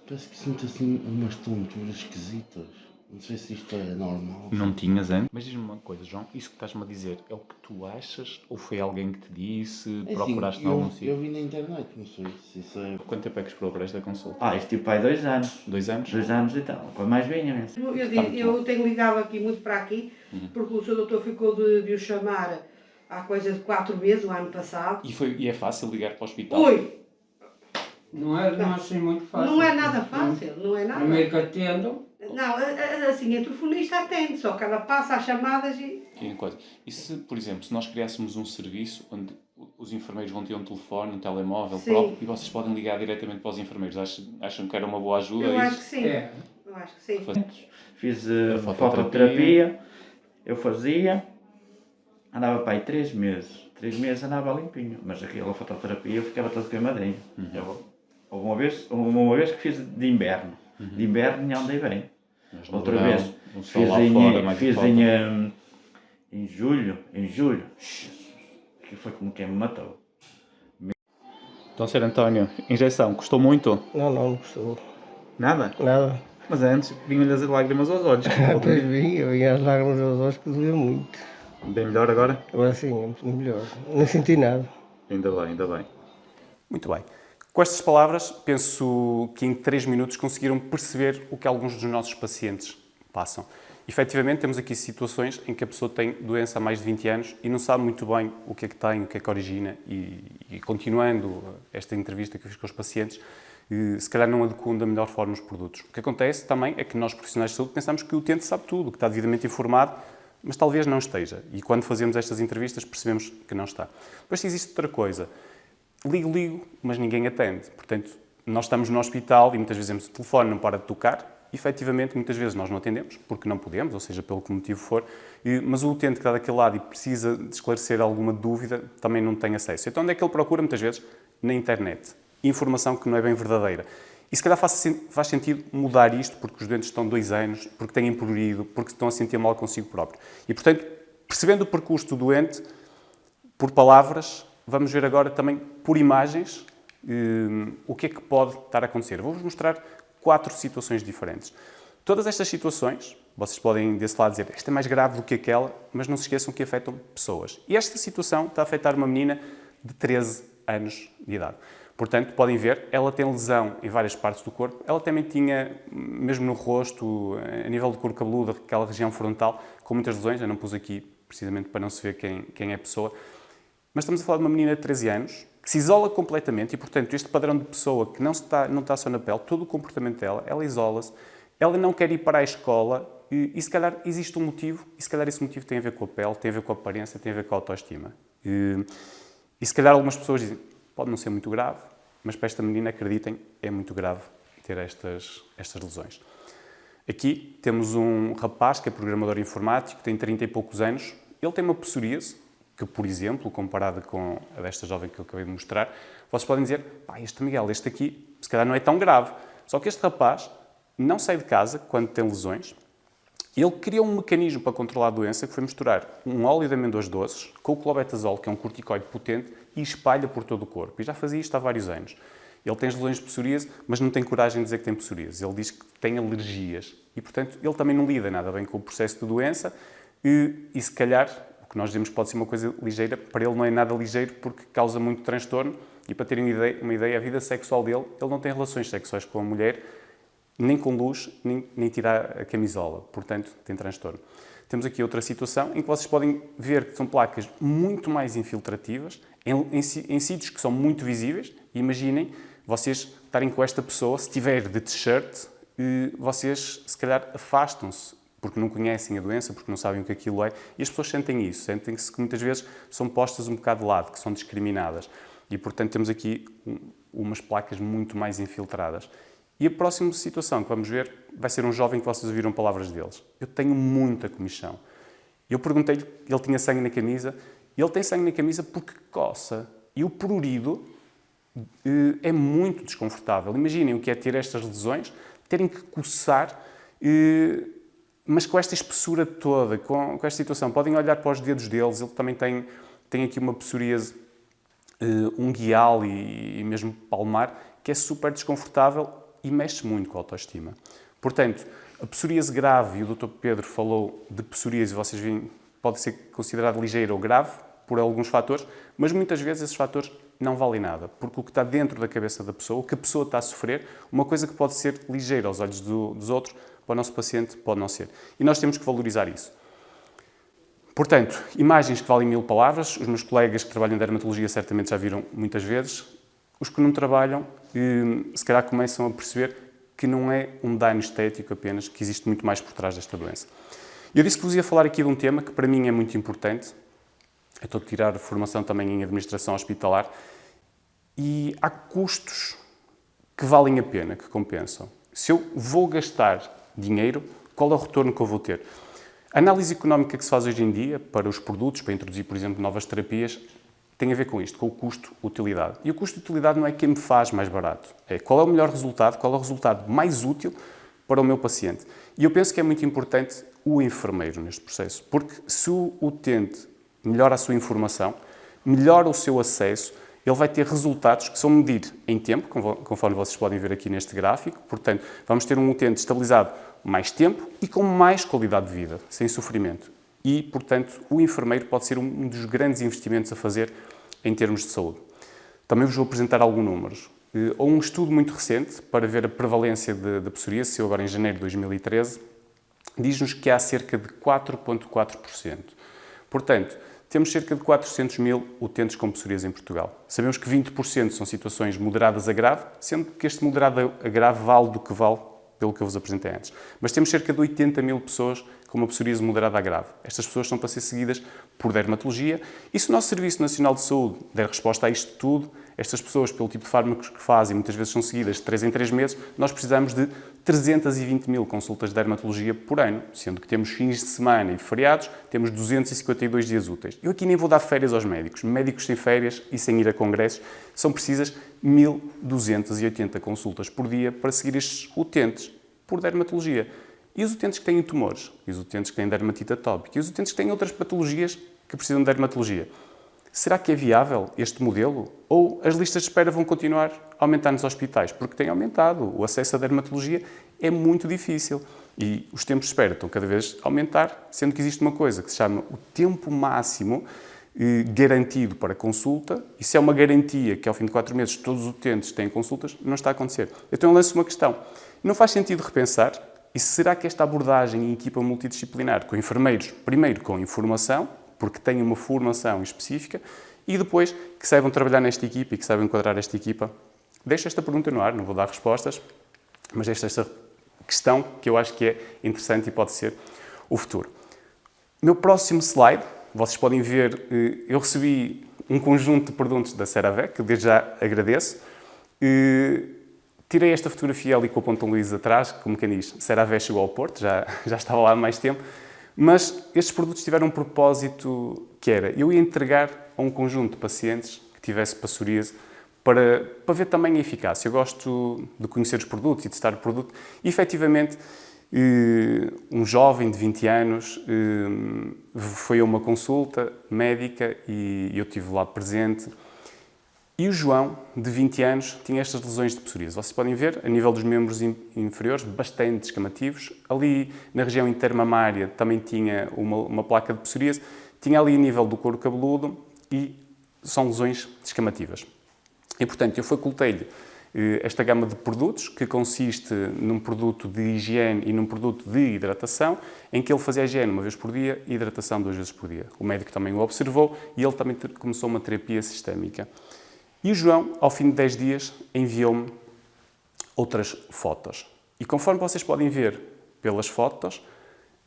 parece que sinto assim umas tonturas esquisitas. Não sei se isto é normal. Não tinhas antes? Mas diz-me uma coisa, João, isso que estás-me a dizer é o que tu achas ou foi alguém que te disse? É assim, Procuraste em algum eu sítio? vi na internet, não sei se isso é... Quanto tempo é que esperou para esta consulta? Isto tipo há 2 anos. 2 anos? 2 anos e tal. Para mais vinha mesmo. Eu tenho ligado aqui muito para aqui, porque o Sr. Doutor ficou de o chamar há coisa de 4 meses, o ano passado. E é fácil ligar para o hospital? Oi! Não é assim muito fácil. Não é nada fácil, não é nada. Primeiro que atendam. Não, assim, a telefonista atende, só que ela passa as chamadas e... E se, por exemplo, se nós criássemos um serviço onde os enfermeiros vão ter um telefone, um telemóvel Sim. próprio e vocês podem ligar diretamente para os enfermeiros, acham que era uma boa ajuda? Eu acho isso? que sim. É. Eu acho que sim. Fiz A fototerapia, eu fazia, andava para aí 3 meses. 3 meses andava limpinho, mas aquela fototerapia eu ficava todo queimadinho. Houve uma vez que fiz de inverno. De inverno não andei bem. Mas no Outra verão, vez o sol fiz lá em, fora, mais fiz falta. em julho, que foi como quem me matou. Então, Sr. António, injeção, custou muito? Não gostou. Nada? Nada. Mas antes vinham-lhe as lágrimas aos olhos. Depois vi as lágrimas aos olhos que doeu muito. Bem melhor agora? Agora sim, é muito melhor. Não senti nada. Ainda bem, ainda bem. Muito bem. Com estas palavras, penso que em 3 minutos conseguiram perceber o que alguns dos nossos pacientes passam. Efetivamente, temos aqui situações em que a pessoa tem doença há mais de 20 anos e não sabe muito bem o que é que tem, o que é que origina e continuando esta entrevista que eu fiz com os pacientes, se calhar não adequam da melhor forma os produtos. O que acontece também é que nós, profissionais de saúde, pensamos que o utente sabe tudo, que está devidamente informado, mas talvez não esteja. E quando fazemos estas entrevistas percebemos que não está. Depois existe outra coisa. Ligo, mas ninguém atende. Portanto, nós estamos no hospital e muitas vezes o telefone não para de tocar. Efetivamente, muitas vezes nós não atendemos, porque não podemos, ou seja, pelo que motivo for, mas o utente que está daquele lado e precisa de esclarecer alguma dúvida também não tem acesso. Então, onde é que ele procura? Muitas vezes na internet. Informação que não é bem verdadeira. E se calhar faz sentido mudar isto, porque os doentes estão 2 anos, porque têm progredido, porque estão a sentir mal consigo próprio. E, portanto, percebendo o percurso do doente, por palavras, vamos ver agora também por imagens o que é que pode estar a acontecer. Vou-vos mostrar 4 situações diferentes. Todas estas situações, vocês podem desse lado dizer, esta é mais grave do que aquela, mas não se esqueçam que afetam pessoas. E esta situação está a afetar uma menina de 13 anos de idade. Portanto, podem ver, ela tem lesão em várias partes do corpo, ela também tinha, mesmo no rosto, a nível do couro cabeludo, aquela região frontal, com muitas lesões, eu não pus aqui precisamente para não se ver quem é a pessoa, mas estamos a falar de uma menina de 13 anos, que se isola completamente e, portanto, este padrão de pessoa que não está só na pele, todo o comportamento dela, ela isola-se, ela não quer ir para a escola e se calhar existe um motivo, e se calhar esse motivo tem a ver com a pele, tem a ver com a aparência, tem a ver com a autoestima. E se calhar algumas pessoas dizem, pode não ser muito grave, mas para esta menina, acreditem, é muito grave ter estas lesões. Aqui temos um rapaz que é programador informático, tem 30 e poucos anos, ele tem uma psoríase, que, por exemplo, comparada com a desta jovem que eu acabei de mostrar, vocês podem dizer, este Miguel, este aqui, se calhar não é tão grave. Só que este rapaz não sai de casa quando tem lesões. Ele criou um mecanismo para controlar a doença, que foi misturar um óleo de amêndoas doces com o clobetasol, que é um corticoide potente, e espalha por todo o corpo. E já fazia isto há vários anos. Ele tem as lesões de psoríase, mas não tem coragem de dizer que tem psoríase. Ele diz que tem alergias. E, portanto, ele também não lida nada bem com o processo de doença e se calhar, o que nós dizemos pode ser uma coisa ligeira, para ele não é nada ligeiro porque causa muito transtorno. E, para terem uma ideia, a vida sexual dele, ele não tem relações sexuais com a mulher, nem com luz, nem tirar a camisola. Portanto, tem transtorno. Temos aqui outra situação em que vocês podem ver que são placas muito mais infiltrativas, em sítios que são muito visíveis. Imaginem vocês estarem com esta pessoa, se estiver de t-shirt, vocês se calhar afastam-se, porque não conhecem a doença, porque não sabem o que aquilo é, e as pessoas sentem isso, sentem-se que muitas vezes são postas um bocado de lado, que são discriminadas. E, portanto, temos aqui umas placas muito mais infiltradas. E a próxima situação que vamos ver vai ser um jovem que vocês ouviram palavras deles. Eu tenho muita comichão. Eu perguntei-lhe, ele tinha sangue na camisa, e ele tem sangue na camisa porque coça. E o prurido é muito desconfortável. Imaginem o que é ter estas lesões, terem que coçar, mas com esta espessura toda, com esta situação. Podem olhar para os dedos deles, ele também tem aqui uma psoríase unguial e mesmo palmar, que é super desconfortável e mexe muito com a autoestima. Portanto, a psoríase grave, e o Dr. Pedro falou de psoríase, vocês veem, pode ser considerado ligeira ou grave por alguns fatores, mas muitas vezes esses fatores não valem nada, porque o que está dentro da cabeça da pessoa, o que a pessoa está a sofrer, uma coisa que pode ser ligeira aos olhos dos outros, para o nosso paciente pode não ser. E nós temos que valorizar isso. Portanto, imagens que valem 1000 palavras, os meus colegas que trabalham em dermatologia certamente já viram muitas vezes, os que não trabalham, se calhar começam a perceber que não é um dano estético apenas, que existe muito mais por trás desta doença. Eu disse que vos ia falar aqui de um tema que para mim é muito importante. Eu estou a tirar formação também em administração hospitalar e há custos que valem a pena, que compensam. Se eu vou gastar dinheiro, qual é o retorno que eu vou ter? A análise económica que se faz hoje em dia para os produtos, para introduzir, por exemplo, novas terapias, tem a ver com isto, com o custo-utilidade. E o custo-utilidade não é quem me faz mais barato. É qual é o melhor resultado, qual é o resultado mais útil para o meu paciente. E eu penso que é muito importante o enfermeiro neste processo, porque se o utente melhora a sua informação, melhora o seu acesso, ele vai ter resultados que são medir em tempo, conforme vocês podem ver aqui neste gráfico. Portanto, vamos ter um utente estabilizado mais tempo e com mais qualidade de vida, sem sofrimento. E, portanto, o enfermeiro pode ser um dos grandes investimentos a fazer em termos de saúde. Também vos vou apresentar alguns números. Houve um estudo muito recente para ver a prevalência da psoríase, saiu agora em janeiro de 2013, diz-nos que há cerca de 4,4%. Portanto, temos cerca de 400 mil utentes com psoríase em Portugal. Sabemos que 20% são situações moderadas a grave, sendo que este moderado a grave vale do que vale pelo que eu vos apresentei antes. Mas temos cerca de 80 mil pessoas com uma psoríase moderada a grave. Estas pessoas são para ser seguidas por dermatologia e se o nosso Serviço Nacional de Saúde der resposta a isto tudo, estas pessoas, pelo tipo de fármacos que fazem, muitas vezes são seguidas de 3 em 3 meses, nós precisamos de 320 mil consultas de dermatologia por ano, sendo que temos fins de semana e feriados, temos 252 dias úteis. Eu aqui nem vou dar férias aos médicos. Médicos sem férias e sem ir a congressos são precisas 1.280 consultas por dia para seguir estes utentes por dermatologia. E os utentes que têm tumores, e os utentes que têm dermatite atópica, e os utentes que têm outras patologias que precisam de dermatologia. Será que é viável este modelo? Ou as listas de espera vão continuar a aumentar nos hospitais? Porque tem aumentado. O acesso à dermatologia é muito difícil. E os tempos de espera estão cada vez a aumentar, sendo que existe uma coisa que se chama o tempo máximo garantido para consulta. E se é uma garantia que ao fim de 4 meses todos os utentes têm consultas, não está a acontecer. Então eu lanço uma questão. Não faz sentido repensar? E será que esta abordagem em equipa multidisciplinar, com enfermeiros, primeiro com informação, porque têm uma formação específica, e depois que saibam trabalhar nesta equipa e que saibam enquadrar esta equipa? Deixo esta pergunta no ar, não vou dar respostas, mas deixo esta questão que eu acho que é interessante e pode ser o futuro. Meu próximo slide, vocês podem ver, eu recebi um conjunto de produtos da CeraVe, que desde já agradeço. Tirei esta fotografia ali com a Ponta Luís atrás, como quem diz, CeraVe chegou ao Porto, já estava lá há mais tempo, mas estes produtos tiveram um propósito que era, eu ia entregar a um conjunto de pacientes que tivesse psoríase para ver também a eficácia. Eu gosto de conhecer os produtos e testar o produto. E, efetivamente, um jovem de 20 anos foi a uma consulta médica e eu estive lá presente. E o João, de 20 anos, tinha estas lesões de psoríase. Vocês podem ver, a nível dos membros inferiores, bastante descamativos. Ali, na região intermamária, também tinha uma placa de psoríase. Tinha ali a nível do couro cabeludo e são lesões descamativas. E, portanto, eu facultei-lhe esta gama de produtos, que consiste num produto de higiene e num produto de hidratação, em que ele fazia a higiene uma vez por dia e hidratação 2 vezes por dia. O médico também o observou e ele também começou uma terapia sistémica. E o João, ao fim de 10 dias, enviou-me outras fotos. E conforme vocês podem ver pelas fotos,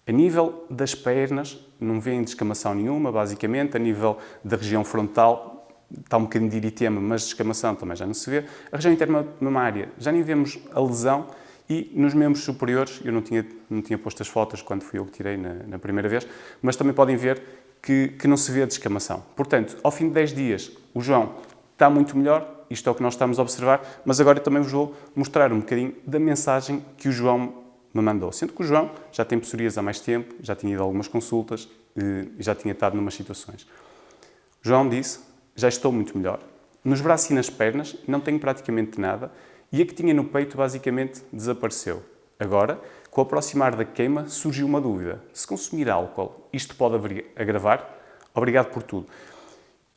a nível das pernas, não vêem descamação nenhuma, basicamente. A nível da região frontal, está um bocadinho de eritema, mas descamação também já não se vê. A região intermamária, já nem vemos a lesão. E nos membros superiores, eu não tinha posto as fotos quando fui eu que tirei na primeira vez, mas também podem ver que não se vê a descamação. Portanto, ao fim de 10 dias, o João está muito melhor, isto é o que nós estamos a observar, mas agora também vos vou mostrar um bocadinho da mensagem que o João me mandou. Sendo que o João já tem psoríase há mais tempo, já tinha ido a algumas consultas e já tinha estado em umas situações. O João disse, já estou muito melhor. Nos braços e nas pernas não tenho praticamente nada e a que tinha no peito basicamente desapareceu. Agora, com o aproximar da queima, surgiu uma dúvida. Se consumir álcool, isto pode agravar? Obrigado por tudo.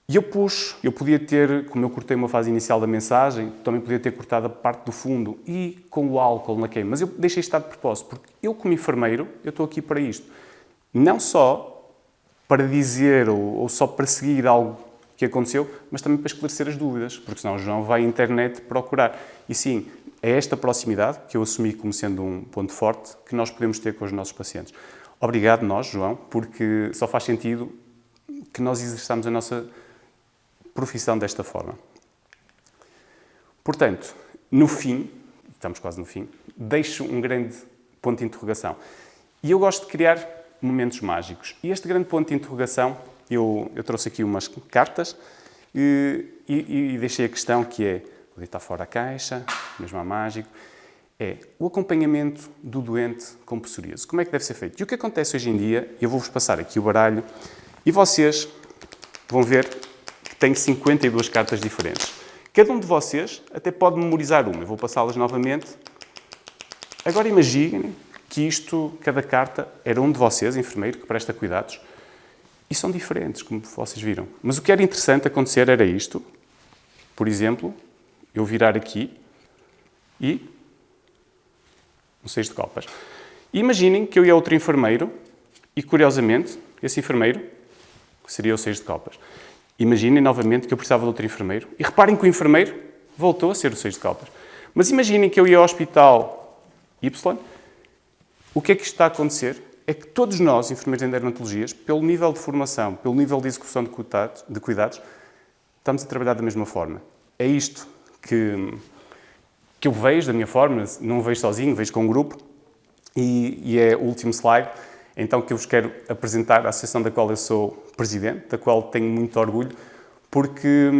E eu podia ter, como eu cortei uma fase inicial da mensagem, também podia ter cortado a parte do fundo e com o álcool na queima. Mas eu deixei estar de propósito, porque eu como enfermeiro, eu estou aqui para isto. Não só para dizer ou só para seguir algo que aconteceu, mas também para esclarecer as dúvidas, porque senão o João vai à internet procurar. E sim, é esta proximidade, que eu assumi como sendo um ponto forte, que nós podemos ter com os nossos pacientes. Obrigado nós, João, porque só faz sentido que nós exerçamos a nossa profissão desta forma. Portanto, no fim, estamos quase no fim, deixo um grande ponto de interrogação. E eu gosto de criar momentos mágicos. E este grande ponto de interrogação, eu trouxe aqui umas cartas e deixei a questão que é, vou deitar fora a caixa, mesmo a mágico, é o acompanhamento do doente com psoríase. Como é que deve ser feito? E o que acontece hoje em dia, eu vou-vos passar aqui o baralho e vocês vão ver que tem 52 cartas diferentes. Cada um de vocês até pode memorizar uma. Eu vou passá-las novamente. Agora imaginem que cada carta era um de vocês, enfermeiro, que presta cuidados, e são diferentes, como vocês viram. Mas o que era interessante acontecer era isto. Por exemplo, eu virar aqui e um 6 de copas. Imaginem que eu ia a outro enfermeiro e, curiosamente, esse enfermeiro seria o Seixas de Calpas. Imaginem novamente que eu precisava de outro enfermeiro e reparem que o enfermeiro voltou a ser o Seixas de Calpas. Mas imaginem que eu ia ao hospital Y, o que é que isto está a acontecer? É que todos nós, enfermeiros em dermatologias, pelo nível de formação, pelo nível de execução de cuidados, estamos a trabalhar da mesma forma. É isto que eu vejo da minha forma, não o vejo sozinho, vejo com um grupo, e é o último slide, então, que eu vos quero apresentar a associação da qual eu sou presidente, da qual tenho muito orgulho, porque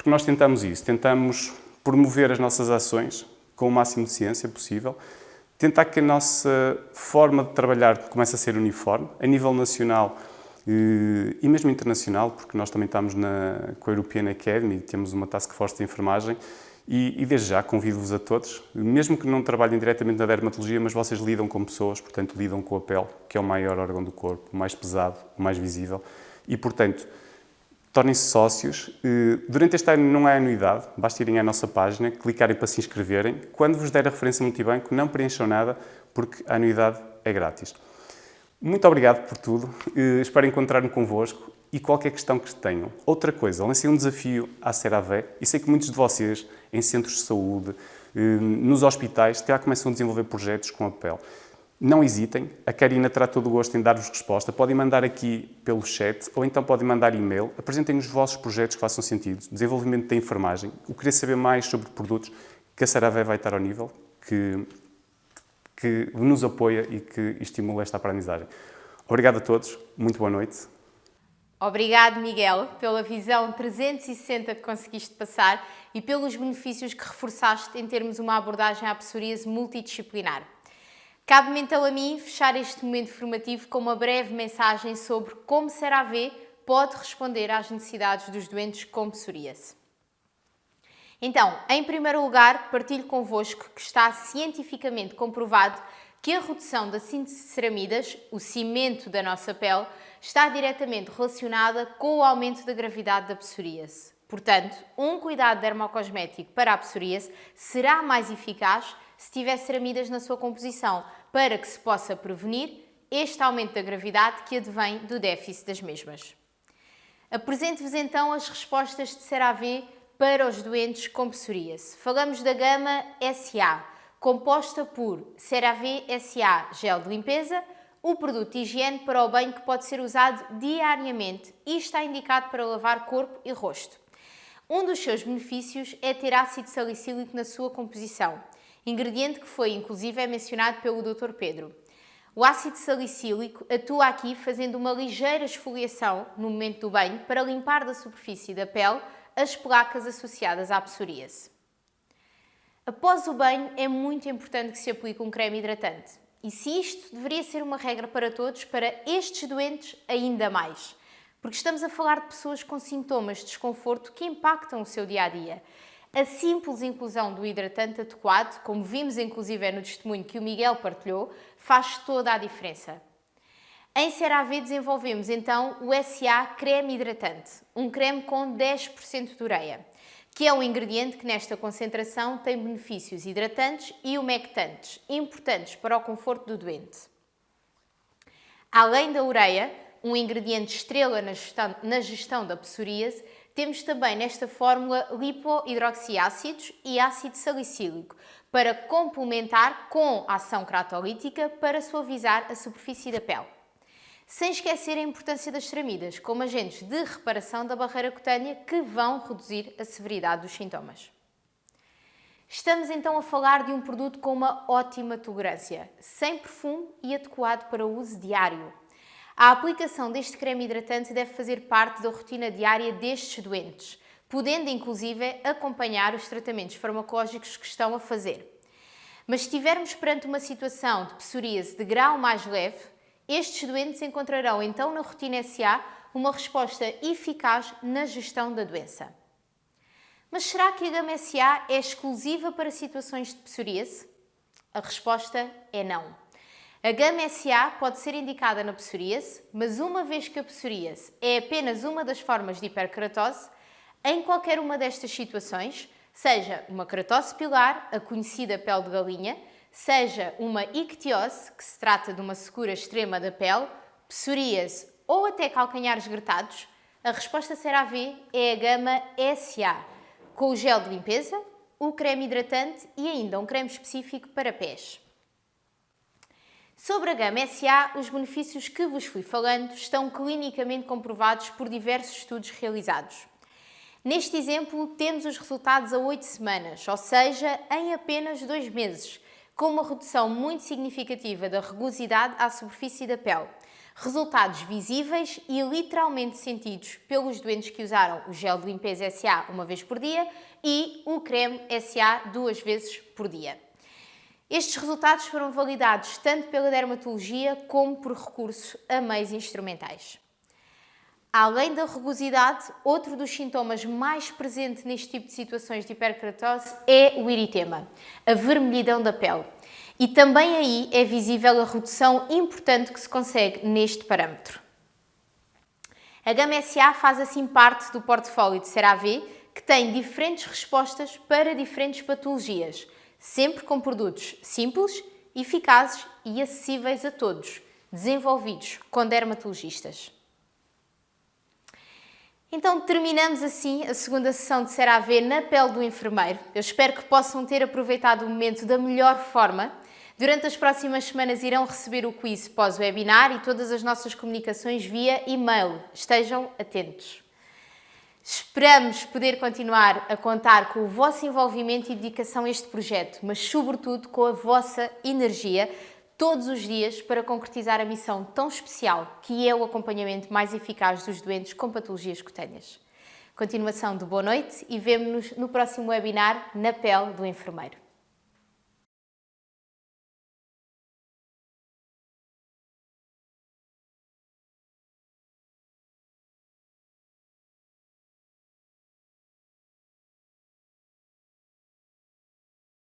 nós tentamos isso, tentamos promover as nossas ações com o máximo de ciência possível, tentar que a nossa forma de trabalhar comece a ser uniforme, a nível nacional e mesmo internacional, porque nós também estamos com a European Academy, temos uma task force de enfermagem, e desde já convido-vos a todos, mesmo que não trabalhem diretamente na dermatologia, mas vocês lidam com pessoas, portanto lidam com a pele, que é o maior órgão do corpo, o mais pesado, o mais visível, e portanto tornem-se sócios. Durante este ano não há anuidade, basta irem à nossa página, clicarem para se inscreverem. Quando vos der a referência multibanco, não preencham nada, porque a anuidade é grátis. Muito obrigado por tudo, espero encontrar-me convosco e qualquer questão que tenham. Outra coisa, lancei um desafio à CeraVe e sei que muitos de vocês, em centros de saúde, nos hospitais, já começam a desenvolver projetos com a pele. Não hesitem, a Karina terá todo o gosto em dar-vos resposta. Podem mandar aqui pelo chat ou então podem mandar e-mail. Apresentem os vossos projetos que façam sentido. Desenvolvimento da enfermagem. Eu queria saber mais sobre produtos que a CeraVe vai estar ao nível, que nos apoia e que estimula esta aprendizagem. Obrigado a todos, muito boa noite. Obrigado, Miguel, pela visão 360 que conseguiste passar e pelos benefícios que reforçaste em termos uma abordagem à psoríase multidisciplinar. Cabe-me então a mim fechar este momento formativo com uma breve mensagem sobre como CeraVe pode responder às necessidades dos doentes com psoríase. Então, em primeiro lugar, partilho convosco que está cientificamente comprovado que a redução da síntese de ceramidas, o cimento da nossa pele, está diretamente relacionada com o aumento da gravidade da psoríase. Portanto, um cuidado dermocosmético para a psoríase será mais eficaz se tiver ceramidas na sua composição, para que se possa prevenir este aumento da gravidade que advém do déficit das mesmas. Apresento-vos então as respostas de CeraVe para os doentes com psoríase. Falamos da gama SA, composta por CeraVe SA gel de limpeza, o produto de higiene para o banho que pode ser usado diariamente e está indicado para lavar corpo e rosto. Um dos seus benefícios é ter ácido salicílico na sua composição, ingrediente que foi inclusive mencionado pelo Dr. Pedro. O ácido salicílico atua aqui fazendo uma ligeira esfoliação no momento do banho para limpar da superfície da pele as placas associadas à psoríase. Após o banho é muito importante que se aplique um creme hidratante. E se isto deveria ser uma regra para todos, para estes doentes ainda mais. Porque estamos a falar de pessoas com sintomas de desconforto que impactam o seu dia-a-dia. A simples inclusão do hidratante adequado, como vimos inclusive no testemunho que o Miguel partilhou, faz toda a diferença. Em CeraVe desenvolvemos então o SA creme hidratante, um creme com 10% de ureia, que é um ingrediente que nesta concentração tem benefícios hidratantes e umectantes, importantes para o conforto do doente. Além da ureia, um ingrediente estrela na gestão da psoríase, temos também nesta fórmula lipohidroxiácidos e ácido salicílico, para complementar com ação cratolítica para suavizar a superfície da pele. Sem esquecer a importância das ceramidas como agentes de reparação da barreira cutânea que vão reduzir a severidade dos sintomas. Estamos então a falar de um produto com uma ótima tolerância, sem perfume e adequado para o uso diário. A aplicação deste creme hidratante deve fazer parte da rotina diária destes doentes, podendo inclusive acompanhar os tratamentos farmacológicos que estão a fazer. Mas se estivermos perante uma situação de psoríase de grau mais leve, estes doentes encontrarão então na rotina SA uma resposta eficaz na gestão da doença. Mas será que a gama SA é exclusiva para situações de psoríase? A resposta é não. A gama SA pode ser indicada na psoríase, mas uma vez que a psoríase é apenas uma das formas de hiperkeratose, em qualquer uma destas situações, seja uma keratose pilar, a conhecida pele de galinha, Seja uma ictiose, que se trata de uma secura extrema da pele, psoríase ou até calcanhares gretados, a resposta CeraVe é a gama SA, com o gel de limpeza, o creme hidratante e ainda um creme específico para pés. Sobre a gama SA, os benefícios que vos fui falando estão clinicamente comprovados por diversos estudos realizados. Neste exemplo, temos os resultados a 8 semanas, ou seja, em apenas 2 meses, com uma redução muito significativa da rugosidade à superfície da pele. Resultados visíveis e literalmente sentidos pelos doentes que usaram o gel de limpeza SA uma vez por dia e o creme SA 2 vezes por dia. Estes resultados foram validados tanto pela dermatologia como por recurso a meios instrumentais. Além da rugosidade, outro dos sintomas mais presente neste tipo de situações de hiperkeratose é o eritema, a vermelhidão da pele. E também aí é visível a redução importante que se consegue neste parâmetro. A gama SA faz assim parte do portfólio de CeraVe, que tem diferentes respostas para diferentes patologias, sempre com produtos simples, eficazes e acessíveis a todos, desenvolvidos com dermatologistas. Então terminamos assim a segunda sessão de CeraVe na pele do enfermeiro. Eu espero que possam ter aproveitado o momento da melhor forma. Durante as próximas semanas irão receber o quiz pós-webinar e todas as nossas comunicações via e-mail. Estejam atentos. Esperamos poder continuar a contar com o vosso envolvimento e dedicação a este projeto, mas sobretudo com a vossa energia todos os dias para concretizar a missão tão especial que é o acompanhamento mais eficaz dos doentes com patologias cutâneas. Continuação de boa noite e vemo-nos no próximo webinar na pele do enfermeiro.